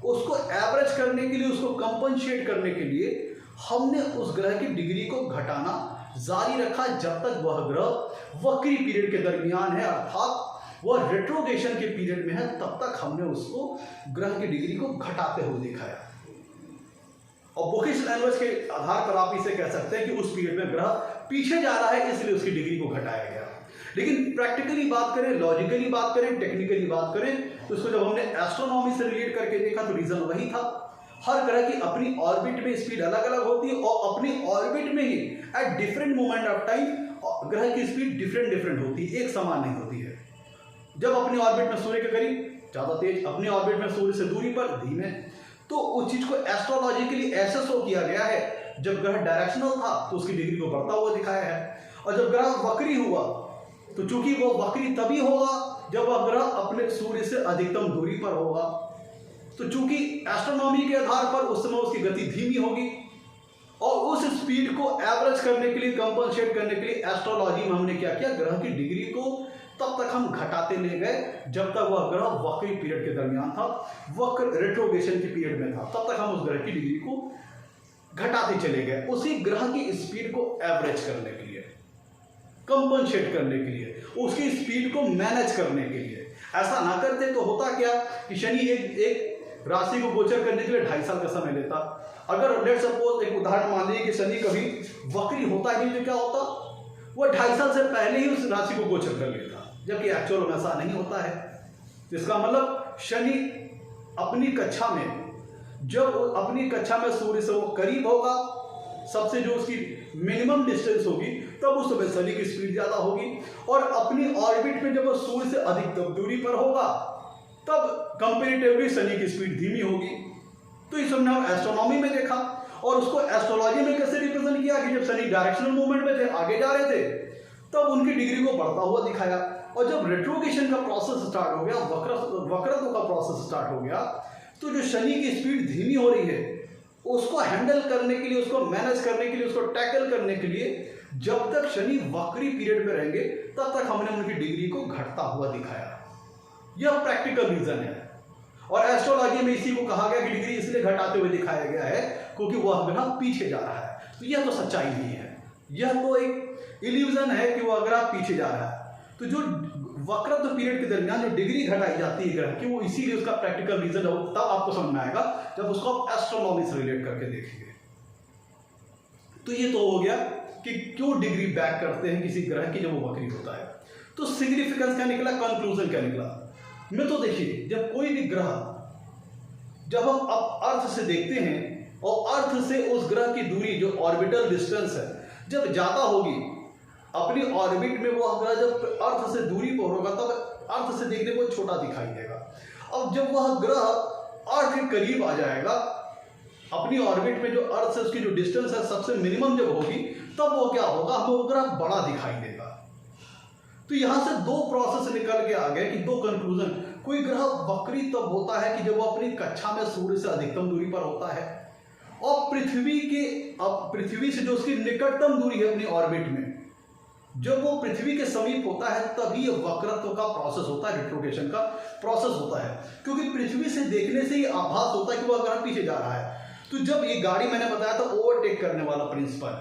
उसको एवरेज करने के लिए, उसको कंपनसेट करने के लिए हमने उस ग्रह की डिग्री को घटाना जारी रखा जब तक वह ग्रह वक्री पीरियड के दरमियान है, अर्थात वह रेट्रोग्रेशन के पीरियड में है, तब तक हमने उसको ग्रह की डिग्री को घटाते हुए दिखाया। और बुकिश लैंग्वेज के आधार पर आप इसे कह सकते हैं कि उस पीरियड में ग्रह पीछे जा रहा है, इसलिए उसकी डिग्री को घटाया गया। लेकिन प्रैक्टिकली बात करें, लॉजिकली बात करें, टेक्निकली बात करें, तो इसको जब हमने एस्ट्रोनॉमी से रिलेट करके देखा तो रीजन वही था। हर ग्रह की अपनी ऑर्बिट में स्पीड अलग अलग होती है, और अपनी ऑर्बिट में ही at different moment of time ग्रह की स्पीड डिफरेंट होती है, एक समान नहीं होती है। जब अपनी ऑर्बिट में सूर्य के करीब ज्यादा तेज, अपनी ऑर्बिट में सूर्य से दूरी पर धीमे। तो उस चीज को एस्ट्रोलॉजिकली ऐसा शो किया गया है, जब ग्रह डायरेक्शनल था तो उसकी डिग्री को बढ़ता हुआ दिखाया है, और जब ग्रह वक्री हुआ तो चूंकि वो वक्री तभी होगा जब वह ग्रह अपने सूर्य से अधिकतम दूरी पर होगा। तो चूंकि एस्ट्रोनॉमी के आधार पर उस समय उसकी गति धीमी होगी, और उस स्पीड को एवरेज करने के लिए, कंपनसेट करने के लिए एस्ट्रोलॉजी में हमने क्या किया, ग्रह की डिग्री को तब तक हम घटाते ले गए जब तक वह ग्रह वक्री पीरियड के दरमियान था, वक्र रेट्रोग्रेशन के पीरियड में था, तब तक हम उस ग्रह की डिग्री को घटाते चले गए, उसी ग्रह की स्पीड को एवरेज करने के लिए, कंपनसेट करने के लिए, उसकी स्पीड को मैनेज करने के लिए। ऐसा ना करते तो होता क्या कि शनि एक राशि को गोचर करने के लिए 2.5 साल का समय लेता। अगर लेट सपोज एक उदाहरण मान लीजिए कि शनि कभी वक्री होता ही नहीं, तो क्या होता, वो 2.5 साल से पहले ही उस राशि को गोचर कर लेता, जबकि एक्चुअल में ऐसा नहीं होता है। इसका मतलब शनि अपनी कक्षा में, जब अपनी कक्षा में सूर्य से वो करीब होगा, सबसे जो उसकी मिनिमम डिस्टेंस होगी, तब उस समय शनि की स्पीड ज्यादा होगी, और अपनी ऑर्बिट में जब वो सूर्य से अधिकतम दूरी पर होगा तब कंपेरेटिवली शनि की स्पीड धीमी होगी। तो इस हमने एस्ट्रोनॉमी में देखा, और उसको एस्ट्रोलॉजी में कैसे रिप्रेजेंट किया कि जब शनि डायरेक्शनल मूवमेंट में थे, आगे जा रहे थे, तब उनकी डिग्री को बढ़ता हुआ दिखाया। और जब रेट्रोग्रेशन का प्रोसेस स्टार्ट हो गया, वक्रत्व का प्रोसेस स्टार्ट हो गया, तो जो शनि की स्पीड धीमी हो रही है उसको हैंडल करने के लिए, उसको मैनेज करने के लिए, उसको टैकल करने के लिए, जब तक शनि वक्री पीरियड में रहेंगे तब तक हमने उनकी डिग्री को घटता हुआ दिखाया। यह प्रैक्टिकल रीजन है, और एस्ट्रोलॉजी में इसी को कहा गया कि डिग्री इसलिए घटाते हुए दिखाया गया है क्योंकि वह ग्रह पीछे जा रहा है। तो यह तो सच्चाई नहीं है, यह तो एक इल्यूजन है कि वो अगर आप पीछे जा रहा है। तो जो वक्रत्व पीरियड के दरमियान जो डिग्री घटाई जाती है ग्रह की, वो इसीलिए उसका प्रैक्टिकल रीजन है, तब आपको समझ में आएगा जब उसको आप एस्ट्रोनॉमी से रिलेट करके देखेंगे। तो ये तो हो गया कि क्यों डिग्री बैक करते हैं किसी ग्रह की जब वो वक्री होता है। तो सिग्निफिकेंस क्या निकला, कंक्लूजन क्या निकला। मैं तो देखिए, जब कोई भी ग्रह जब हम अब अर्थ से देखते हैं और अर्थ से उस ग्रह की दूरी जो ऑर्बिटल डिस्टेंस है जब ज्यादा होगी, अपनी ऑर्बिट में वो ग्रह जब अर्थ से दूरी पर होगा तब अर्थ से देखने को छोटा दिखाई देगा। अब जब वह ग्रह अर्थ के करीब आ जाएगा, अपनी ऑर्बिट में जो अर्थ से उसकी जो डिस्टेंस है सबसे मिनिमम जब होगी, तब वो क्या होगा, हमें वो ग्रह बड़ा दिखाई देगा। तो यहां से दो प्रोसेस निकल के आ गए कि दो कंक्लूजन। कोई ग्रह वक्री तब होता है कि जब वो अपनी कक्षा में सूर्य से अधिकतम दूरी पर होता है और पृथ्वी से जो उसकी निकटतम दूरी है अपनी ऑर्बिट में, जब वो पृथ्वी के समीप होता है तभी वक्रत्व का प्रोसेस होता है, रिट्रोग्रेशन का प्रोसेस होता है। क्योंकि पृथ्वी से देखने से ही आभास होता है कि वह ग्रह पीछे जा रहा है। तो जब ये गाड़ी, मैंने बताया था ओवरटेक करने वाला प्रिंसिपल,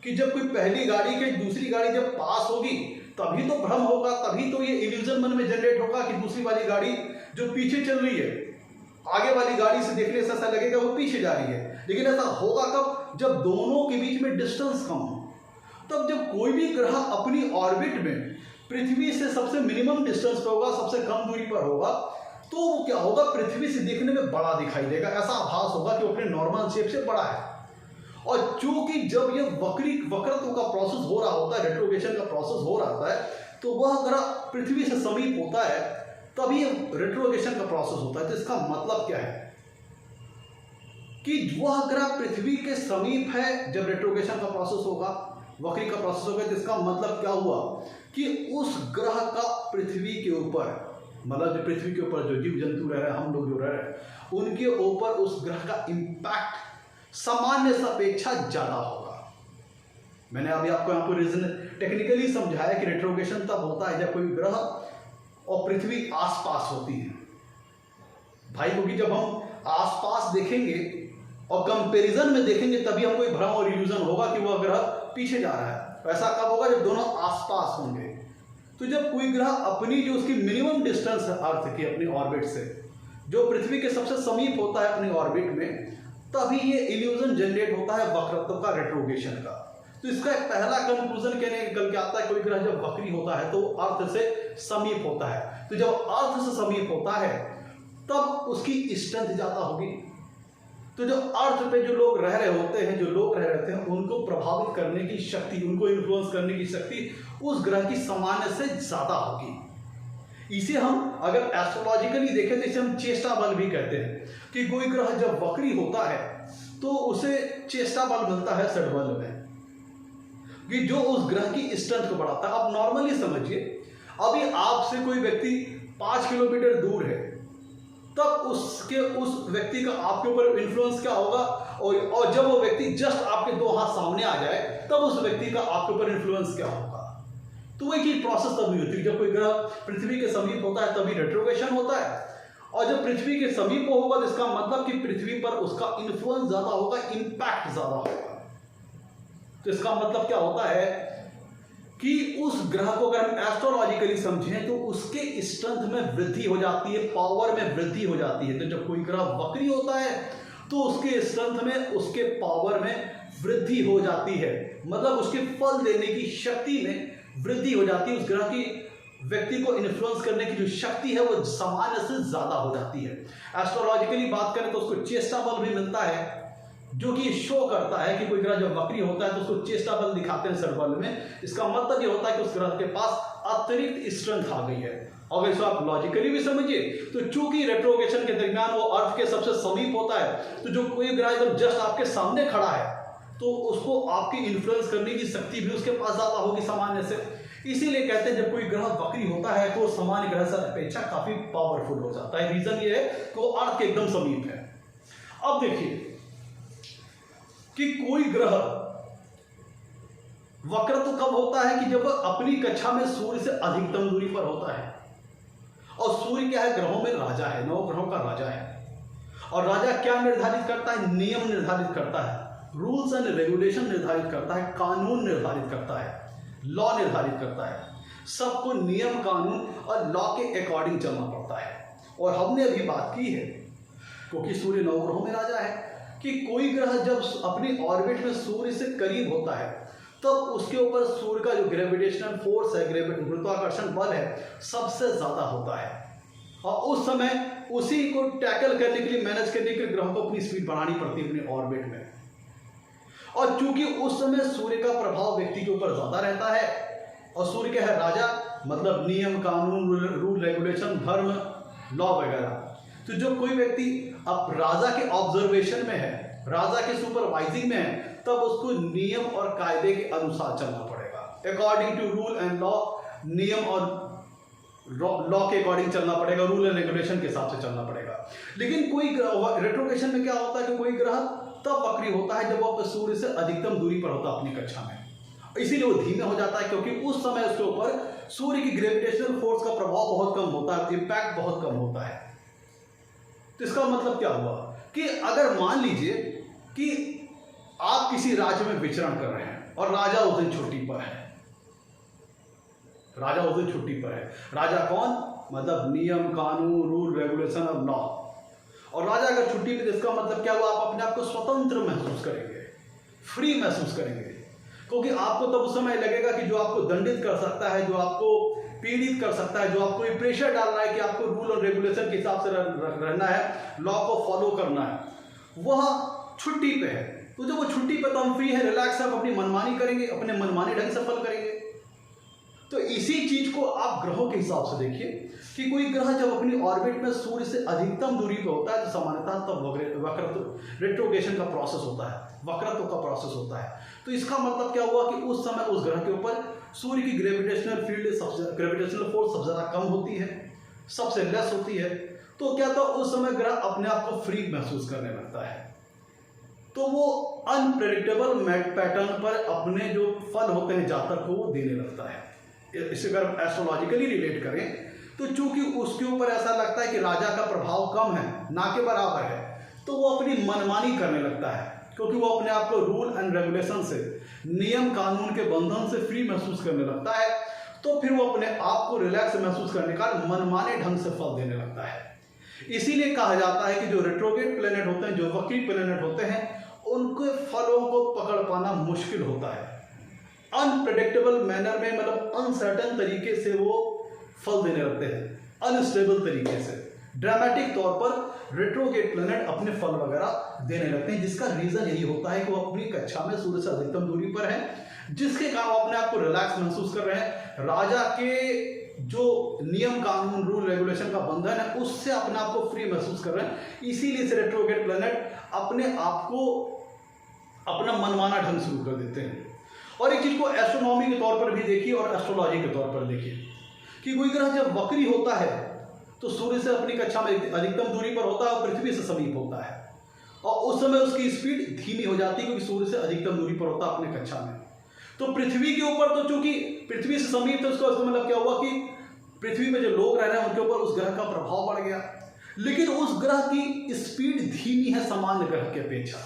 कि जब कोई पहली गाड़ी के दूसरी गाड़ी जब पास होगी तभी तो भ्रम होगा, तभी तो ये इल्यूजन मन में जनरेट होगा कि दूसरी वाली गाड़ी जो पीछे चल रही है, आगे वाली गाड़ी से देखने से ऐसा लगेगा वो पीछे जा रही है। लेकिन ऐसा होगा कब, जब दोनों के बीच में डिस्टेंस कम हो। तब जब कोई भी ग्रह अपनी ऑर्बिट में पृथ्वी से सबसे मिनिमम डिस्टेंस पर होगा, सबसे कम दूरी पर होगा, तो वो क्या होगा, पृथ्वी से देखने में बड़ा दिखाई देगा। ऐसा आभास होगा कि वो अपने नॉर्मल शेप से बड़ा है। और चूंकि जब ये वक्रत्व का प्रोसेस हो रहा होता है, रेट्रोग्रेशन का प्रोसेस हो रहा होता है, तो वह ग्रह पृथ्वी से समीप होता है, तभी रेट्रोग्रेशन का प्रोसेस होता है। तो इसका मतलब क्या है कि वह ग्रह पृथ्वी के समीप है जब रेट्रोग्रेशन का प्रोसेस होगा, वक्री का प्रोसेस होगा। तो इसका मतलब क्या हुआ कि उस ग्रह का पृथ्वी के ऊपर, मतलब जो पृथ्वी के ऊपर जो जीव जंतु रह रहे हैं, हम लोग जो रह रहे हैं, उनके ऊपर उस ग्रह का इंपैक्ट सामान्य से अपेक्षा ज्यादा होगा। मैंने अभी आपको यहाँ पर रीजन टेक्निकली समझाया कि रेट्रोग्रेशन तब होता है जब कोई ग्रह और पृथ्वी आसपास होती है भाई, क्योंकि जब हम आसपास देखेंगे और कंपैरिजन में देखेंगे तभी हमको एक भ्रम और इल्यूजन होगा कि वह ग्रह पीछे जा रहा है। ऐसा कब होगा, जब दोनों आसपास होंगे। तो जब कोई ग्रह अपनी जो उसकी मिनिमम डिस्टेंस है अर्थ की अपनी ऑर्बिट से, जो पृथ्वी के सबसे समीप होता है अपनी ऑर्बिट में, तभी ये इल्यूजन जनरेट होता है वक्रत्व का, रेट्रोग्रेशन का। तो इसका एक पहला कंक्लूजन कहने निकल के आता है, कोई ग्रह जब वक्री होता है तो अर्थ से समीप होता है। तो जब अर्थ से समीप होता है तब उसकी स्ट्रेंथ ज्यादा होगी। तो जो अर्थ पे जो लोग रह रहे होते हैं, जो लोग रह रहते हैं, उनको प्रभावित करने की शक्ति, उनको इन्फ्लुएंस करने की शक्ति उस ग्रह की सामान्य से ज्यादा होगी। इसे हम अगर एस्ट्रोलॉजिकली देखें तो इसे हम चेष्टा बल भी कहते हैं कि कोई ग्रह जब वक्री होता है तो उसे चेष्टा बल मिलता है षड्बल में, कि जो उस ग्रह की स्ट्रेंथ को बढ़ाता है। अब नॉर्मली समझिए, अभी आपसे कोई व्यक्ति 5 किलोमीटर दूर है, तब उस व्यक्ति का आपके ऊपर इन्फ्लुएंस क्या होगा, और जब वो व्यक्ति जस्ट आपके 2 हाथ सामने आ जाए तब उस व्यक्ति का आपके ऊपर इन्फ्लुएंस क्या होगा। तो वही प्रोसेस तभी होती है, जब कोई ग्रह पृथ्वी के समीप होता है तभी रेट्रोग्रेशन होता है, और जब पृथ्वी के समीप होगा तो इसका मतलब कि पृथ्वी पर उसका इन्फ्लुएंस ज्यादा होगा, इंपैक्ट ज्यादा होगा। तो इसका मतलब क्या होता है कि उस ग्रह को अगर हम एस्ट्रोलॉजिकली समझें तो उसके स्ट्रेंथ में वृद्धि हो जाती है, पावर में वृद्धि हो जाती है। तो जब कोई ग्रह वक्री होता है तो उसके स्ट्रेंथ में, उसके पावर में वृद्धि हो जाती है, मतलब उसके फल देने की शक्ति में वृद्धि हो जाती है। उस ग्रह की व्यक्ति को इन्फ्लुएंस करने की जो शक्ति है वो सामान्य से ज्यादा हो जाती है। एस्ट्रोलॉजिकली बात करें तो उसको चेष्टा बल भी मिलता है, जो कि शो करता है कि कोई ग्रह जब वक्री होता है तो उसको चेष्टा बल दिखाते हैं षड्बल में। इसका मतलब ये होता है कि उस ग्रह के पास अतिरिक्त स्ट्रेंथ आ गई है। और इसको आप लॉजिकली भी समझिए तो चूंकि रेट्रोग्रेशन के दरमियान वो अर्थ के सबसे समीप होता है, तो जो कोई ग्रह जब जस्ट आपके सामने खड़ा है तो उसको आपकी इन्फ्लुएंस करने की शक्ति भी उसके पास ज्यादा होगी सामान्य से। इसीलिए कहते हैं जब कोई ग्रह वक्री होता है तो सामान्य ग्रह से अपेक्षा काफी पावरफुल हो जाता है। रीजन ये है कि वो अर्थ के एकदम समीप है। अब देखिए कि कोई ग्रह वक्रत्व कब होता है कि जब अपनी कक्षा में सूर्य से अधिकतम दूरी पर होता है। और सूर्य क्या है, ग्रहों में राजा है, 9 ग्रहों का राजा है। और राजा क्या निर्धारित करता है, नियम निर्धारित करता है। रूल्स एंड रेगुलेशन निर्धारित करता है, कानून निर्धारित करता है, लॉ निर्धारित करता है। सबको नियम कानून और लॉ के अकॉर्डिंग चलना पड़ता है। और हमने अभी बात की है, क्योंकि सूर्य नवग्रहों में राजा है, कि कोई ग्रह जब अपनी ऑर्बिट में सूर्य से करीब होता है तब उसके ऊपर सूर्य का जो ग्रेविटेशनल फोर्स है, गुरुत्वाकर्षण बल है, सबसे ज्यादा होता है। और उस समय उसी को टैकल करने के लिए, मैनेज करने के लिए ग्रहों को अपनी स्पीड बढ़ानी पड़ती है अपनी ऑर्बिट में। और चूंकि उस समय सूर्य का प्रभाव व्यक्ति के ऊपर ज्यादा रहता है, और सूर्य क्या है, राजा, मतलब नियम कानून, रूल रेगुलेशन, धर्म, लॉ वगैरह। तो जो कोई व्यक्ति अब राजा के ऑब्जर्वेशन में है, राजा के सुपरवाइजिंग में है, तब उसको नियम और कायदे के अनुसार चलना पड़ेगा, according to rule and law. नियम और लॉ के अकॉर्डिंग चलना पड़ेगा, रूल एंड रेगुलेशन के हिसाब से चलना पड़ेगा। लेकिन कोई रेट्रोग्रेशन में क्या होता है कि कोई ग्रह तब वक्री होता है जब वो सूर्य से अधिकतम दूरी पर होता है अपनी कक्षा में, इसीलिए वो धीमे हो जाता है, क्योंकि उस समय उसके ऊपर सूर्य की ग्रेविटेशनल फोर्स का प्रभाव बहुत कम होता है, इंपैक्ट बहुत कम होता है। तो इसका मतलब क्या हुआ कि अगर मान लीजिए कि आप किसी राज्य में विचरण कर रहे हैं और राजा उस दिन छुट्टी पर है, राजा उस दिन छुट्टी पर है। राजा कौन, मतलब नियम कानून, रूल रेगुलेशन और लॉ। और राजा अगर छुट्टी पे, इसका मतलब क्या हुआ, आप अपने आप को स्वतंत्र महसूस करेंगे, फ्री महसूस करेंगे, क्योंकि आपको तब उस समय लगेगा कि जो आपको दंडित कर सकता है, जो आपको पीड़ित कर सकता है, जो आपको ये प्रेशर डाल रहा है कि आपको रूल और रेगुलेशन के हिसाब से रहना है, लॉ को फॉलो करना है, वह छुट्टी पे है। तो जब वो छुट्टी पे, तो हम फ्री है, रिलैक्स, आप अपनी मनमानी करेंगे, अपने मनमानी ढंग से फल करेंगे। तो इसी चीज को आप ग्रहों के हिसाब से देखिए कि कोई ग्रह जब अपनी ऑर्बिट में सूर्य से अधिकतम दूरी पर होता है तो सामान्यतः तब वक्रत्व, रेट्रोग्रेशन का प्रोसेस होता है, वक्रत्व का प्रोसेस होता है। तो इसका मतलब क्या हुआ कि उस समय उस ग्रह के ऊपर सूर्य की ग्रेविटेशनल फील्ड, ग्रेविटेशनल फोर्स सबसे ज्यादा कम होती है, सबसे लेस होती है। तो क्या था, उस समय ग्रह अपने आप को फ्री महसूस करने लगता है, तो वो अनप्रेडिक्टेबल पैटर्न पर अपने जो फल होते हैं जातक को वो देने लगता है। इसे अगर एस्ट्रोलॉजिकली रिलेट करें तो चूंकि उसके ऊपर ऐसा लगता है कि राजा का प्रभाव कम है, ना के बराबर है, तो वो अपनी मनमानी करने लगता है, क्योंकि वो अपने आप को रूल एंड रेगुलेशन से, नियम कानून के बंधन से फ्री महसूस करने लगता है। तो फिर वो अपने आप को रिलैक्स महसूस करने का मनमाने ढंग से फल देने लगता है। इसीलिए कहा जाता है कि जो रेट्रोग्रेड प्लेनेट होते हैं, जो वक्री प्लेनेट होते हैं, उनके फलों को पकड़ पाना मुश्किल होता है। अनप्रेडिक्टेबल मैनर में, मतलब अनसर्टन तरीके से वो फल देने लगते हैं, अनस्टेबल तरीके से, ड्रामेटिक तौर पर रेट्रोग्रेड प्लैनेट अपने फल वगैरह देने लगते हैं, जिसका रीजन यही होता है कि वो अपनी कक्षा में सूर्य से अधिकतम दूरी पर है, जिसके कारण वो अपने आप को रिलैक्स महसूस कर रहे हैं। राजा के जो नियम कानून, रूल रेगुलेशन का बंधन है, उससे अपने आप को फ्री महसूस कर रहे हैं। इसीलिए से रेट्रोग्रेड प्लैनेट अपने आप को अपना मनमाना ढंग शुरू कर देते हैं। और एक चीज को एस्ट्रोनॉमी के तौर पर भी देखिए और एस्ट्रोलॉजी के तौर पर देखिए कि कोई ग्रह जब वक्री होता है तो सूर्य से अपनी कक्षा में अधिकतम दूरी पर होता है और पृथ्वी से समीप होता है, और उस समय उसकी स्पीड धीमी हो जाती है क्योंकि सूर्य से अधिकतम दूरी पर होता है अपने कक्षा में। तो पृथ्वी के ऊपर, तो चूंकि पृथ्वी से समीप, तो उसका मतलब क्या हुआ कि पृथ्वी में जो लोग रह रहे हैं उनके ऊपर उस ग्रह का प्रभाव बढ़ गया। लेकिन उस ग्रह की स्पीड धीमी है सामान्य ग्रह की अपेक्षा,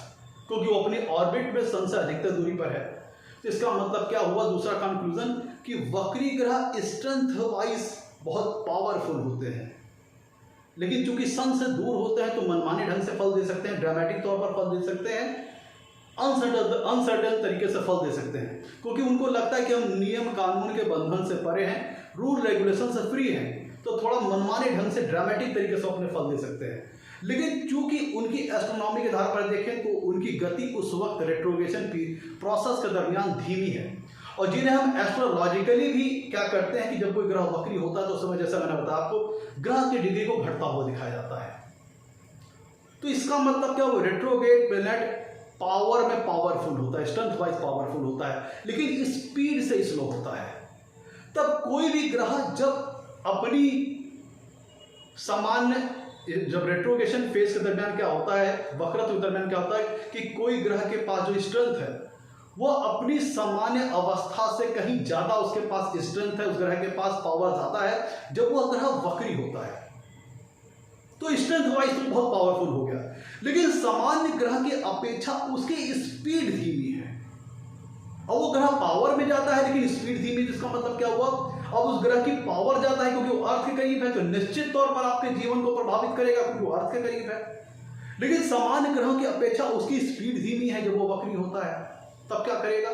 क्योंकि वो अपनी ऑर्बिट में सन से अधिकतर दूरी पर है। तो इसका मतलब क्या हुआ, दूसरा कंक्लूजन, कि वक्री ग्रह स्ट्रेंथ वाइज बहुत पावरफुल होते हैं, लेकिन चूंकि सन से दूर होते हैं तो मनमाने ढंग से फल दे सकते हैं, ड्रामेटिक तौर पर फल दे सकते हैं, अनसर्टन तरीके से फल दे सकते हैं, क्योंकि उनको लगता है कि हम नियम कानून के बंधन से परे हैं, रूल रेगुलेशन से फ्री हैं, तो थोड़ा मनमाने ढंग से ड्रामेटिक तरीके से अपने फल दे सकते हैं। लेकिन चूंकि उनकी एस्ट्रोनॉमी के आधार पर देखें तो उनकी गति उस वक्त रेट्रोग्रेशन की प्रोसेस के दरमियान धीमी है, और जिन्हें हम एस्ट्रोलॉजिकली भी क्या करते हैं कि जब कोई ग्रह वक्री होता है तो उस समय, जैसा मैंने बताया आपको, ग्रह की डिग्री को घटता हुआ दिखाया जाता है। तो इसका मतलब क्या हुआ, रेट्रोग्रेड प्लैनेट पावर में पावरफुल होता है, स्ट्रेंथ वाइज पावरफुल होता है, लेकिन स्पीड से स्लो होता है। तब कोई भी ग्रह जब अपनी सामान्य, जब रेट्रोग्रेशन फेज के दरमियान क्या होता है, वक्रत्व के दरमियान क्या होता है कि कोई ग्रह के पास जो स्ट्रेंथ है वो अपनी सामान्य अवस्था से कहीं ज्यादा उसके पास स्ट्रेंथ है, उस ग्रह के पास पावर ज्यादा है जब वह ग्रह वक्री होता है। तो स्ट्रेंथ वाइज तो बहुत पावरफुल हो गया, लेकिन सामान्य ग्रह की अपेक्षा उसकी स्पीड धीमी है। अब वो ग्रह पावर में जाता है लेकिन स्पीड धीमी, जिसका मतलब क्या हुआ, अब उस ग्रह की पावर जाता है क्योंकि वो अर्थ के करीब है, तो निश्चित तौर पर आपके जीवन को प्रभावित करेगा क्योंकि वो अर्थ के करीब है। लेकिन सामान्य ग्रहों की अपेक्षा उसकी स्पीड धीमी है जब वो वक्री होता है, तब क्या करेगा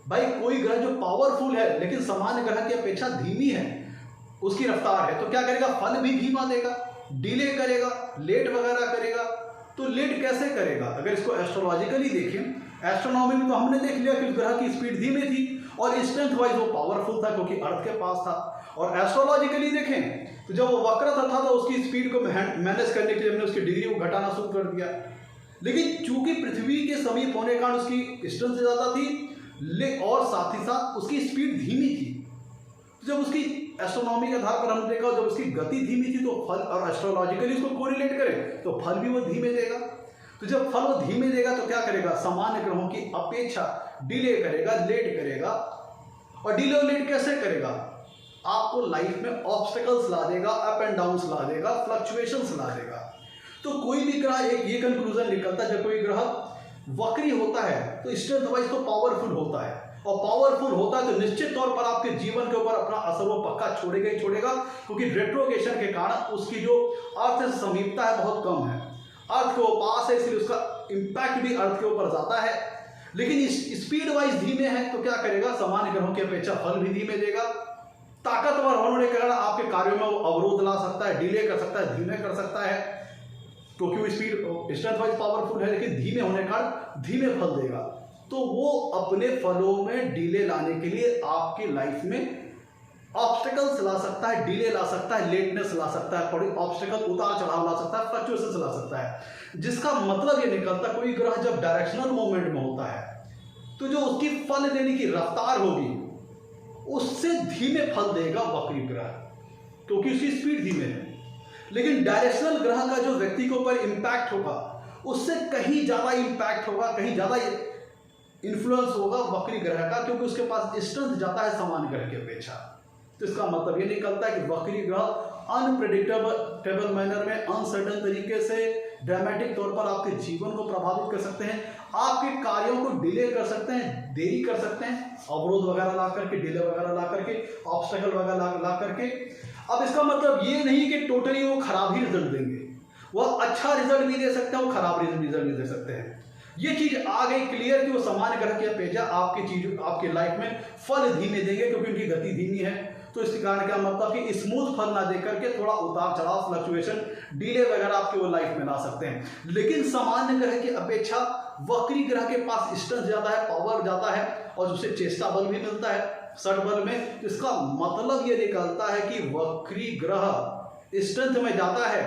भाई, कोई ग्रह जो पावरफुल है लेकिन सामान्य ग्रह की अपेक्षा धीमी है, उसकी रफ्तार है, तो क्या करेगा, फल भी धीमा देगा, डिले करेगा, लेट वगैरह करेगा। तो लेट कैसे करेगा, अगर इसको एस्ट्रोलॉजिकली देखें, एस्ट्रोनॉमी में तो हमने देख लिया कि उस ग्रह की स्पीड धीमी थी और स्ट्रेंथ वाइज वो पावरफुल था क्योंकि अर्थ के पास था। और एस्ट्रोलॉजिकली देखें तो जब वो वक्र था तो उसकी स्पीड को मैनेज करने के लिए हमने उसकी डिग्री को घटाना शुरू कर दिया, लेकिन चूंकि पृथ्वी के समीप होने के कारण उसकी स्ट्रेंथ ज्यादा थी और साथ ही साथ उसकी स्पीड धीमी थी। जब उसकी एस्ट्रोनॉमी के आधार पर हमने देखा जब उसकी गति धीमी थी तो फल, और एस्ट्रोलॉजिकली उसको कोरिलेट करें तो फल भी वो धीमे देगा। तो जब फल वो धीमे देगा तो क्या करेगा, सामान्य ग्रहों की अपेक्षा डिले करेगा, लेट करेगा। और डिले और लेट कैसे करेगा, आपको लाइफ में ऑब्स्टेकल्स ला देगा, अप एंड डाउन्स ला देगा, फ्लक्चुएशंस ला देगा। तो कोई भी ग्रह, एक ये कंक्लूजन निकलता है, जब कोई ग्रह वक्री होता है तो स्ट्रेंथ वाइज तो पावरफुल होता है, और पावरफुल होता है तो निश्चित तौर पर आपके जीवन के ऊपर अपना असर वो पक्का छोड़ेगा ही छोड़ेगा, क्योंकि रेट्रोगेशन के कारण उसकी जो अर्थ से समीपता है बहुत कम है, अर्थ के पास है, इसलिए उसका इंपैक्ट भी अर्थ के ऊपर ज्यादा है। लेकिन स्पीड वाइज धीमे है तो क्या करेगा, सामान्य ग्रहों की अपेक्षा फल भी धीमे देगा। ताकतवर होने के कारण आपके कार्यों में वो अवरोध ला सकता है, डिले कर सकता है, धीमे कर सकता है, क्योंकि वो स्पीड स्ट्रेंथ वाइज पावरफुल है, लेकिन धीमे होने के कारण धीमे फल देगा। तो वो अपने फलों में डिले लाने के लिए आपकी लाइफ में ऑब्स्टेकल्स ला सकता है, डिले ला सकता है, लेटनेस ला सकता है, थोड़ी ऑब्स्टेकल उतार चढ़ाव ला सकता है, फ्लक्चुएशंस ला सकता है। जिसका मतलब ये निकलता, कोई ग्रह जब डायरेक्शनल मूवमेंट में होता है तो जो उसकी फल देने की रफ्तार होगी उससे धीमे फल देगा वक्री ग्रह, क्योंकि उसकी स्पीड धीमे है। लेकिन डायरेक्शनल ग्रह का जो व्यक्ति के ऊपर इंपैक्ट होगा उससे कहीं ज्यादा इंपैक्ट होगा, कहीं ज्यादा इन्फ्लुएंस होगा वक्री ग्रह का, क्योंकि उसके पास स्ट्रेंथ जाता है सामान्य ग्रह की अपेक्षा। तो इसका मतलब ये निकलता है कि वक्री ग्रह अनप्रेडिक्टेबल मैनर में, अनसर्टन तरीके से, ड्रामेटिक तौर पर आपके जीवन को प्रभावित कर सकते हैं, आपके कार्यों को डिले कर सकते हैं, देरी कर सकते हैं, अवरोध वगैरह ला करके, डिले वगैरह ला करके, ऑब्स्टेकल वगैरह ला करके। अब इसका मतलब ये नहीं कि टोटली वो खराब ही रिजल्ट देंगे, वह अच्छा रिजल्ट भी दे सकते हैं, वो खराब रिजल्ट भी दे सकते हैं। ये चीज आ गई क्लियर कि वो सामान्य ग्रह की अपेक्षा आपकी लाइफ में फल धीमे देंगे क्योंकि उनकी गति धीमी है। तो इस कारण क्या मतलब कि स्मूथ फल ना दे करके थोड़ा उतार चढ़ाव, फ्लक्चुएशन, डिले वगैरह आपके वो लाइफ में ला सकते हैं। लेकिन सामान्य ग्रह की अपेक्षा वक्री ग्रह के पास स्ट्रेंथ ज्यादा है, पावर ज्यादा है, और उससे चेष्टा बल भी मिलता है सठ बल में। इसका मतलब ये निकलता है कि वक्री ग्रह स्ट्रेंथ में जाता है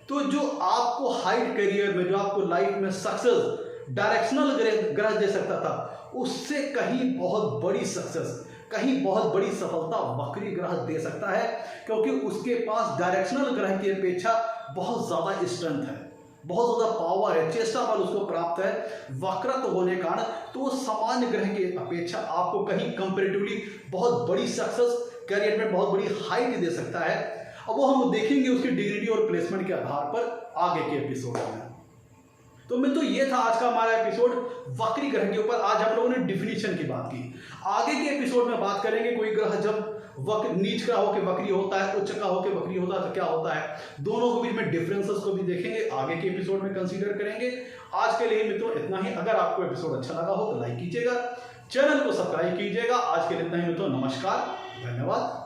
तो जो आपको हाइट करियर में, जो आपको लाइफ में सक्सेस डायरेक्शनल ग्रह दे सकता था, उससे कहीं बहुत बड़ी सक्सेस, कहीं बहुत बड़ी सफलता वक्री ग्रह दे सकता है, क्योंकि उसके पास डायरेक्शनल ग्रह की अपेक्षा बहुत ज्यादा स्ट्रेंथ है, बहुत ज्यादा पावर है, चेष्टा बल उसको प्राप्त है वक्रत्व होने कारण। तो सामान्य ग्रह की अपेक्षा आपको कहीं कंपैरेटिवली बहुत बड़ी सक्सेस, करियर में बहुत बड़ी हाइट दे सकता है। अब वो हम देखेंगे उसकी डिग्री और प्लेसमेंट के आधार पर आगे के एपिसोड में। तो मित्रों ये था आज का हमारा एपिसोड वक्री ग्रह के ऊपर। आज हम लोगों ने डिफिनीशन की बात की। आगे के एपिसोड में बात करेंगे कोई ग्रह जब नीच का होकर वक्री होता है, उच्च का होकर वक्री होता है तो क्या होता है, दोनों के बीच में डिफरेंसेस को भी देखेंगे, आगे के एपिसोड में कंसीडर करेंगे। आज के लिए मित्रों इतना ही। अगर आपको एपिसोड अच्छा लगा हो तो लाइक कीजिएगा, चैनल को सब्सक्राइब कीजिएगा। आज के लिए इतना ही मित्रों, नमस्कार, धन्यवाद।